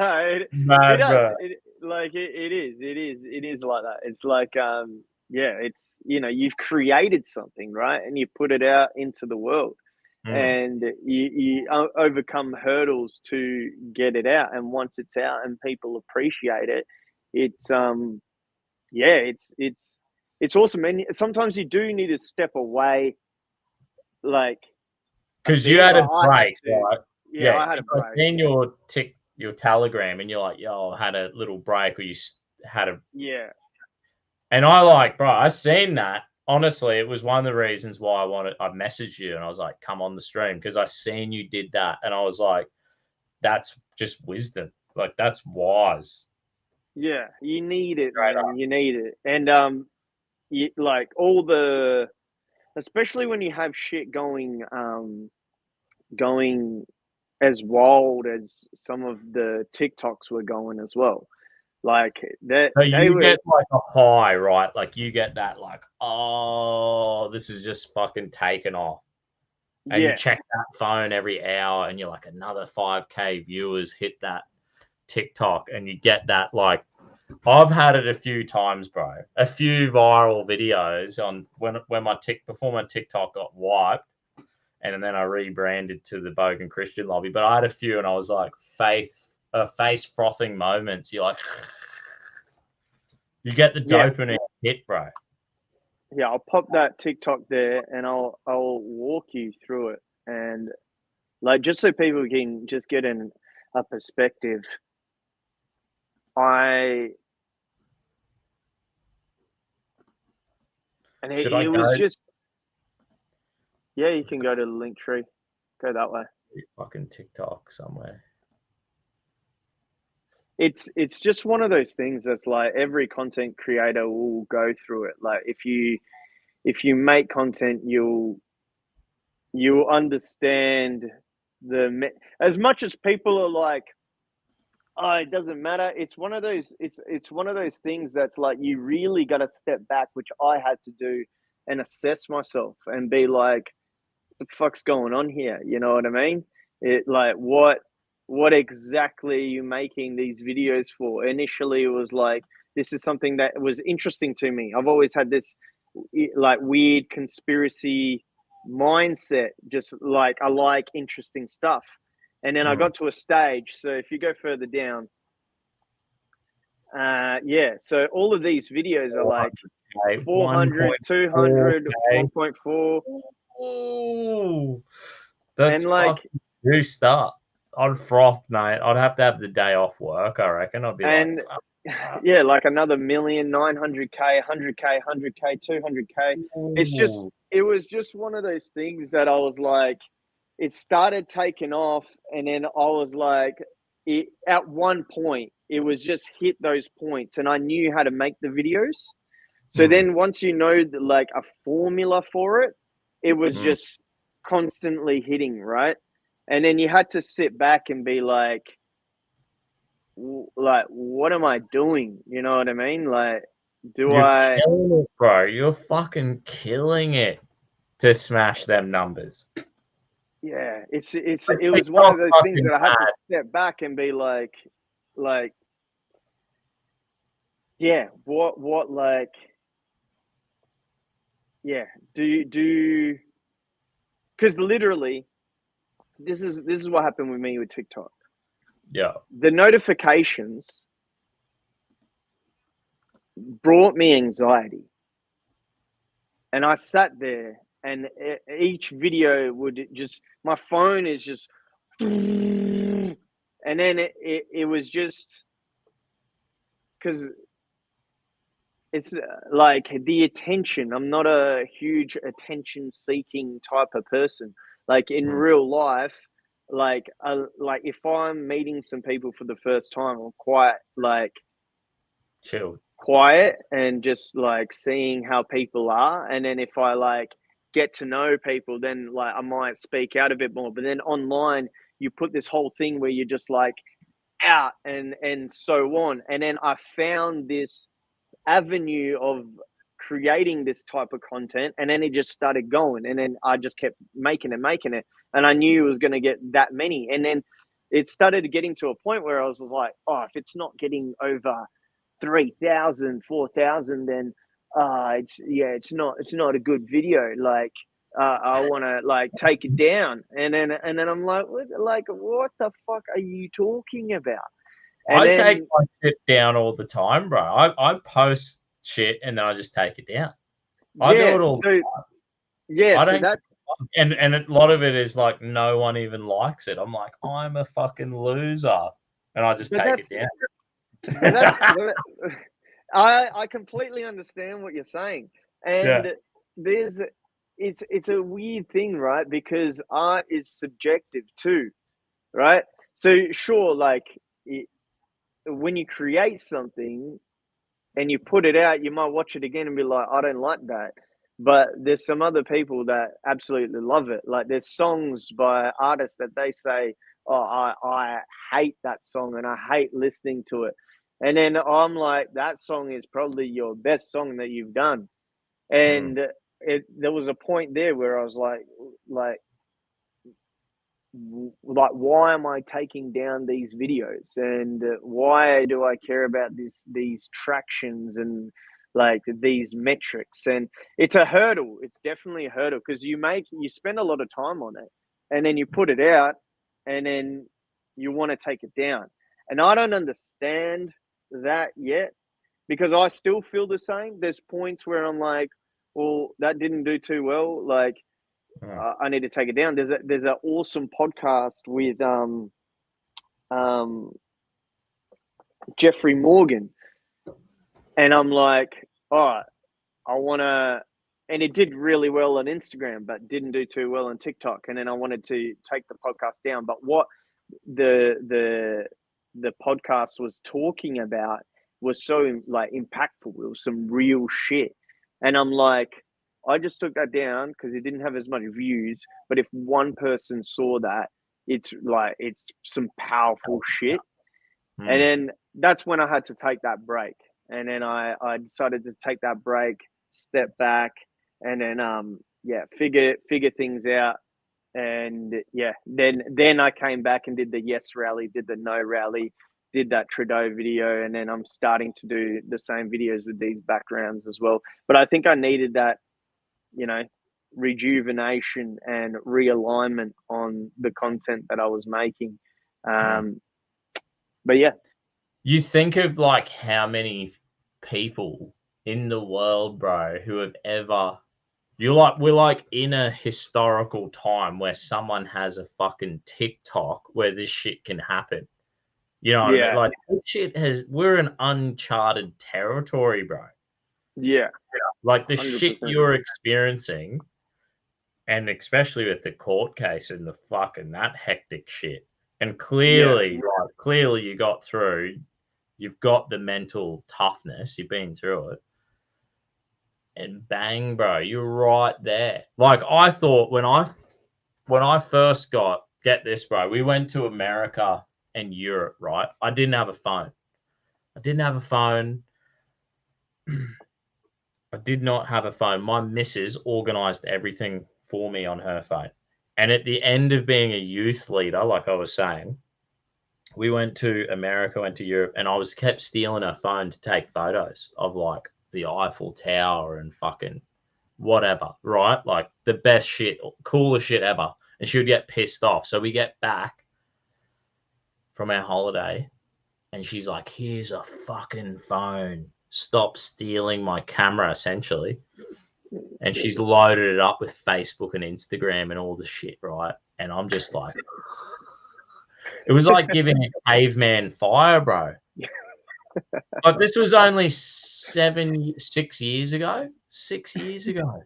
does. It is like that. It's like, it's, you've created something, right? And you put it out into the world. And you overcome hurdles to get it out. And once it's out and people appreciate it, it's it's awesome. And sometimes you do need to step away, like because you had a break, right? Yeah, I had a break. I've seen your Telegram, and you're like, yo, I had a little break, or you had a And I like, bro, I seen that. Honestly, it was one of the reasons why I messaged you, and I was like, come on the stream, because I seen you did that, and I was like, that's just wisdom. Like that's wise. Yeah, you need it, man. You need it. And like especially when you have shit going as wild as some of the TikToks were going as well. Like that. So you get like a high, right? Like you get that, like, oh, this is just fucking taken off. And you check that phone every hour, and you're like, another 5K viewers hit that TikTok, and you get that like I've had it a few times, bro. A few viral videos on before my TikTok got wiped, and then I rebranded to the Bogan Christian Lobby. But I had a few, and I was like, face frothing moments. You're like, you get the dopamine hit, bro. Yeah, I'll pop that TikTok there, and I'll walk you through it, and like just so people can just get a perspective. It was just, yeah, you can go to the link tree, go that way. Fucking TikTok somewhere. It's just one of those things that's like every content creator will go through it. Like if you make content, you'll understand as much as people are like, oh, it doesn't matter. It's one of those. It's one of those things that's like you really got to step back, which I had to do, and assess myself and be like, "What the fuck's going on here?" You know what I mean? It like what exactly are you making these videos for? Initially, it was like this is something that was interesting to me. I've always had this like weird conspiracy mindset. Just like I like interesting stuff. And then I got to a stage. So if you go further down, so all of these videos are like 400, 200, 1.4. Ooh, that's and like juiced up. I'd froth, mate. I'd have to have the day off work, I reckon. I'd be and yeah, like another 1,000,000, 900K, 100K, 100K, 200K. It was just one of those things that I was like, it started taking off, and then I was like, at one point, it was just hit those points, and I knew how to make the videos. So then once you know like a formula for it, it was just constantly hitting, right? And then you had to sit back and be like, what am I doing? You know what I mean? Like, You're killing it, bro. You're fucking killing it to smash them numbers. Yeah, it was one of those things that I had to step back and be like, yeah, what like, yeah, do because literally, this is what happened with me with TikTok. Yeah, the notifications brought me anxiety, and I sat there, and each video would just, my phone is just, and then it was just because it's like the attention. I'm not a huge attention seeking type of person. Like in real life, like if I'm meeting some people for the first time, I'm quite like chill, quiet and just like seeing how people are. And then if I like get to know people, then like I might speak out a bit more. But then online, you put this whole thing where you're just like out and so on. And then I found this avenue of creating this type of content, and then it just started going, and then I just kept making it, and I knew it was going to get that many. And then it started getting to a point where I was like, oh, if it's not getting over 3,000, 4,000, then it's not a good video. Like I want to like take it down. And then I'm like, what the fuck are you talking about? And I take my shit down all the time, bro. I post shit and then I just take it down. I do it all the time. Yeah, so that's and a lot of it is like no one even likes it. I'm like, I'm a fucking loser, and I just take it down. But I completely understand what you're saying, and it's a weird thing, right? Because art is subjective too, right? So sure, like when you create something and you put it out, you might watch it again and be like, I don't like that. But there's some other people that absolutely love it. Like there's songs by artists that they say, oh, I hate that song and I hate listening to it. And then I'm like, that song is probably your best song that you've done. And there was a point there where I was like, like, why am I taking down these videos, and why do I care about these tractions and like these metrics? And it's a hurdle. It's definitely a hurdle because you spend a lot of time on it, and then you put it out, and then you want to take it down. And I don't understand that yet, because I still feel the same. There's points where I'm like, well, that didn't do too well. Like, I need to take it down. There's an awesome podcast with Jeffrey Morgan, and I'm like, oh, I want to, and it did really well on Instagram, but didn't do too well on TikTok. And then I wanted to take the podcast down. But what the podcast was talking about was so like impactful. It was some real shit, and I'm like, I just took that down because it didn't have as much views. But if one person saw that, it's some powerful shit. And then that's when I had to take that break. And then I decided to take that break, step back, and then figure things out. And then I came back and did the yes rally, did the no rally, did that Trudeau video, and then I'm starting to do the same videos with these backgrounds as well. But I think I needed that, rejuvenation and realignment on the content that I was making. But yeah. You think of like how many people in the world, bro, who have ever we're like in a historical time where someone has a fucking TikTok where this shit can happen. You know what I mean? Like this shit we're in uncharted territory, bro. Yeah. Like the 100%. shit you're experiencing, and especially with the court case and the fucking that hectic shit. And clearly, clearly you got through. You've got the mental toughness. You've been through it. And bang, bro, you're right there. Like I thought when I first get this, bro, we went to America and Europe, right? I didn't have a phone. I did not have a phone. My missus organized everything for me on her phone. And at the end of being a youth leader, like I was saying, we went to America, went to Europe, and I was kept stealing her phone to take photos of like the Eiffel Tower and fucking whatever, right? Like the best shit, coolest shit ever. And she would get pissed off. So we get back from our holiday and she's like, here's a fucking phone. Stop stealing my camera, essentially. And she's loaded it up with Facebook and Instagram and all the shit, right? And I'm just like, it was like giving a caveman fire, bro. Like this was only 6 years ago. 6 years ago.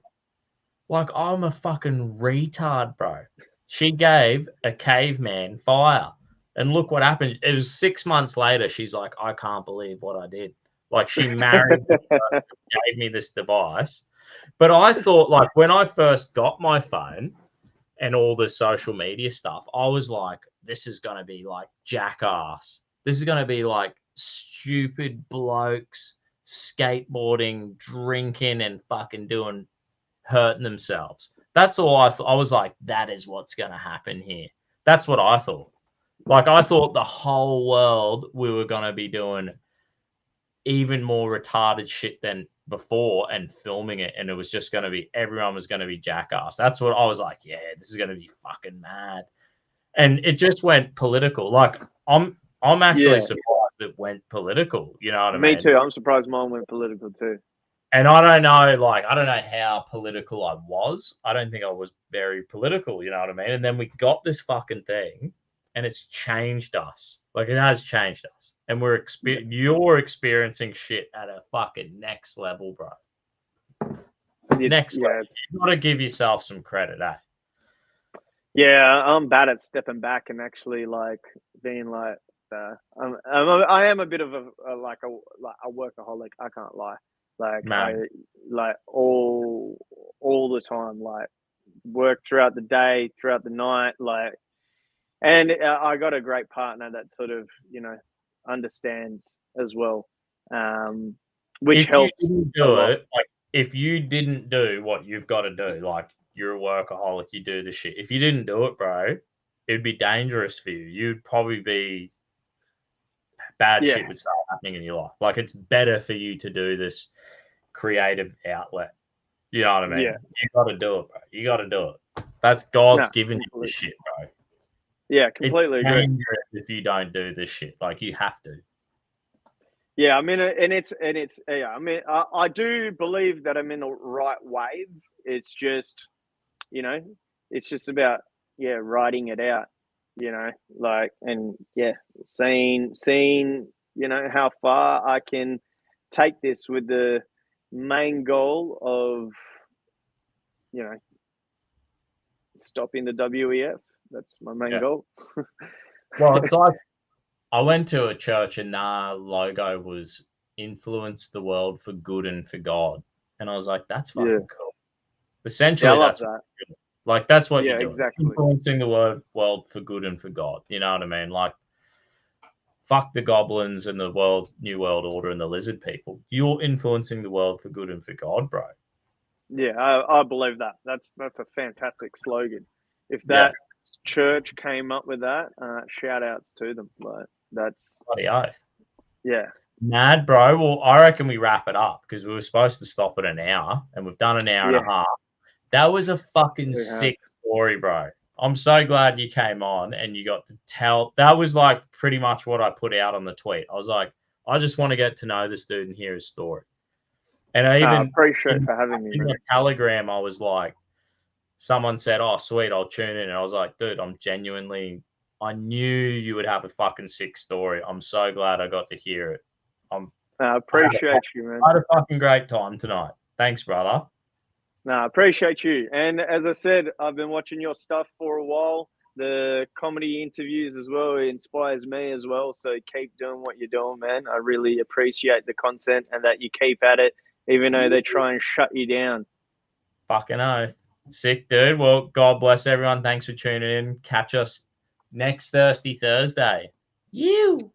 Like I'm a fucking retard, bro. She gave a caveman fire. And look what happened. It was 6 months later. She's like, I can't believe what I did. Like she married the person who gave me this device. But I thought, like, when I first got my phone and all the social media stuff, I was like, this is going to be like jackass. This is going to be like stupid blokes skateboarding, drinking, and fucking hurting themselves. That's all I thought. I was like, that is what's going to happen here. That's what I thought. Like, I thought the whole world, we were going to be doing even more retarded shit than before and filming it. And it was just going to be, everyone was going to be jackass. That's what I was like, yeah, this is going to be fucking mad. And it just went political. Like, I'm actually surprised it went political. You know what I mean? Me too. I'm surprised mine went political too. And I don't know how political I was. I don't think I was very political, you know what I mean? And then we got this fucking thing and it's changed us. Like it has changed us. And you're experiencing shit at a fucking next level, bro. Next level. You got to give yourself some credit, eh? Yeah, I'm bad at stepping back and actually like being like, I am a bit of a workaholic. I can't lie. Like I like all the time, like work throughout the day, throughout the night, like, and I got a great partner that sort of, understands as well, which helps. If you didn't do what you've got to do, like you're a workaholic, you do the shit. If you didn't do it, bro, it'd be dangerous for you. You'd probably be bad shit would start happening in your life. Like, it's better for you to do this creative outlet. You know what I mean? Yeah. You got to do it, bro. You got to do it. That's God's given you this shit, bro. Yeah, completely it's agree. dangerous if you don't do this shit. Like, you have to. Yeah, I mean, yeah. I mean, I do believe that I'm in the right wave. It's just, you know, it's just about writing it out. You know, like, and seeing how far I can take this with the main goal of stopping the WEF. That's my main goal. Well, it's like, I went to a church and their logo was influence the world for good and for God. And I was like, that's fucking cool. Essentially, that's that. Like, that's what you're doing. Exactly. Influencing the world for good and for God. You know what I mean? Like, fuck the goblins and the New World Order and the lizard people. You're influencing the world for good and for God, bro. Yeah, I believe that. That's a fantastic slogan. If that church came up with that, shout outs to them. Like, that's bloody oath. Yeah. Mad, bro. Well, I reckon we wrap it up because we were supposed to stop at an hour and we've done an hour and a half. That was a fucking sick story, bro. I'm so glad you came on and you got to tell. That was like pretty much what I put out on the tweet. I was like, I just want to get to know this dude and hear his story. And I even appreciate for having me. In the Telegram, I was like, someone said, "Oh, sweet, I'll tune in." And I was like, dude, I knew you would have a fucking sick story. I'm so glad I got to hear it. I appreciate you, man. I had a fucking great time tonight. Thanks, brother. No, I appreciate you. And as I said, I've been watching your stuff for a while. The comedy interviews as well inspires me as well. So keep doing what you're doing, man. I really appreciate the content and that you keep at it, even though they try and shut you down. Fucking oath. Sick, dude. Well, God bless everyone. Thanks for tuning in. Catch us next Thursday. You.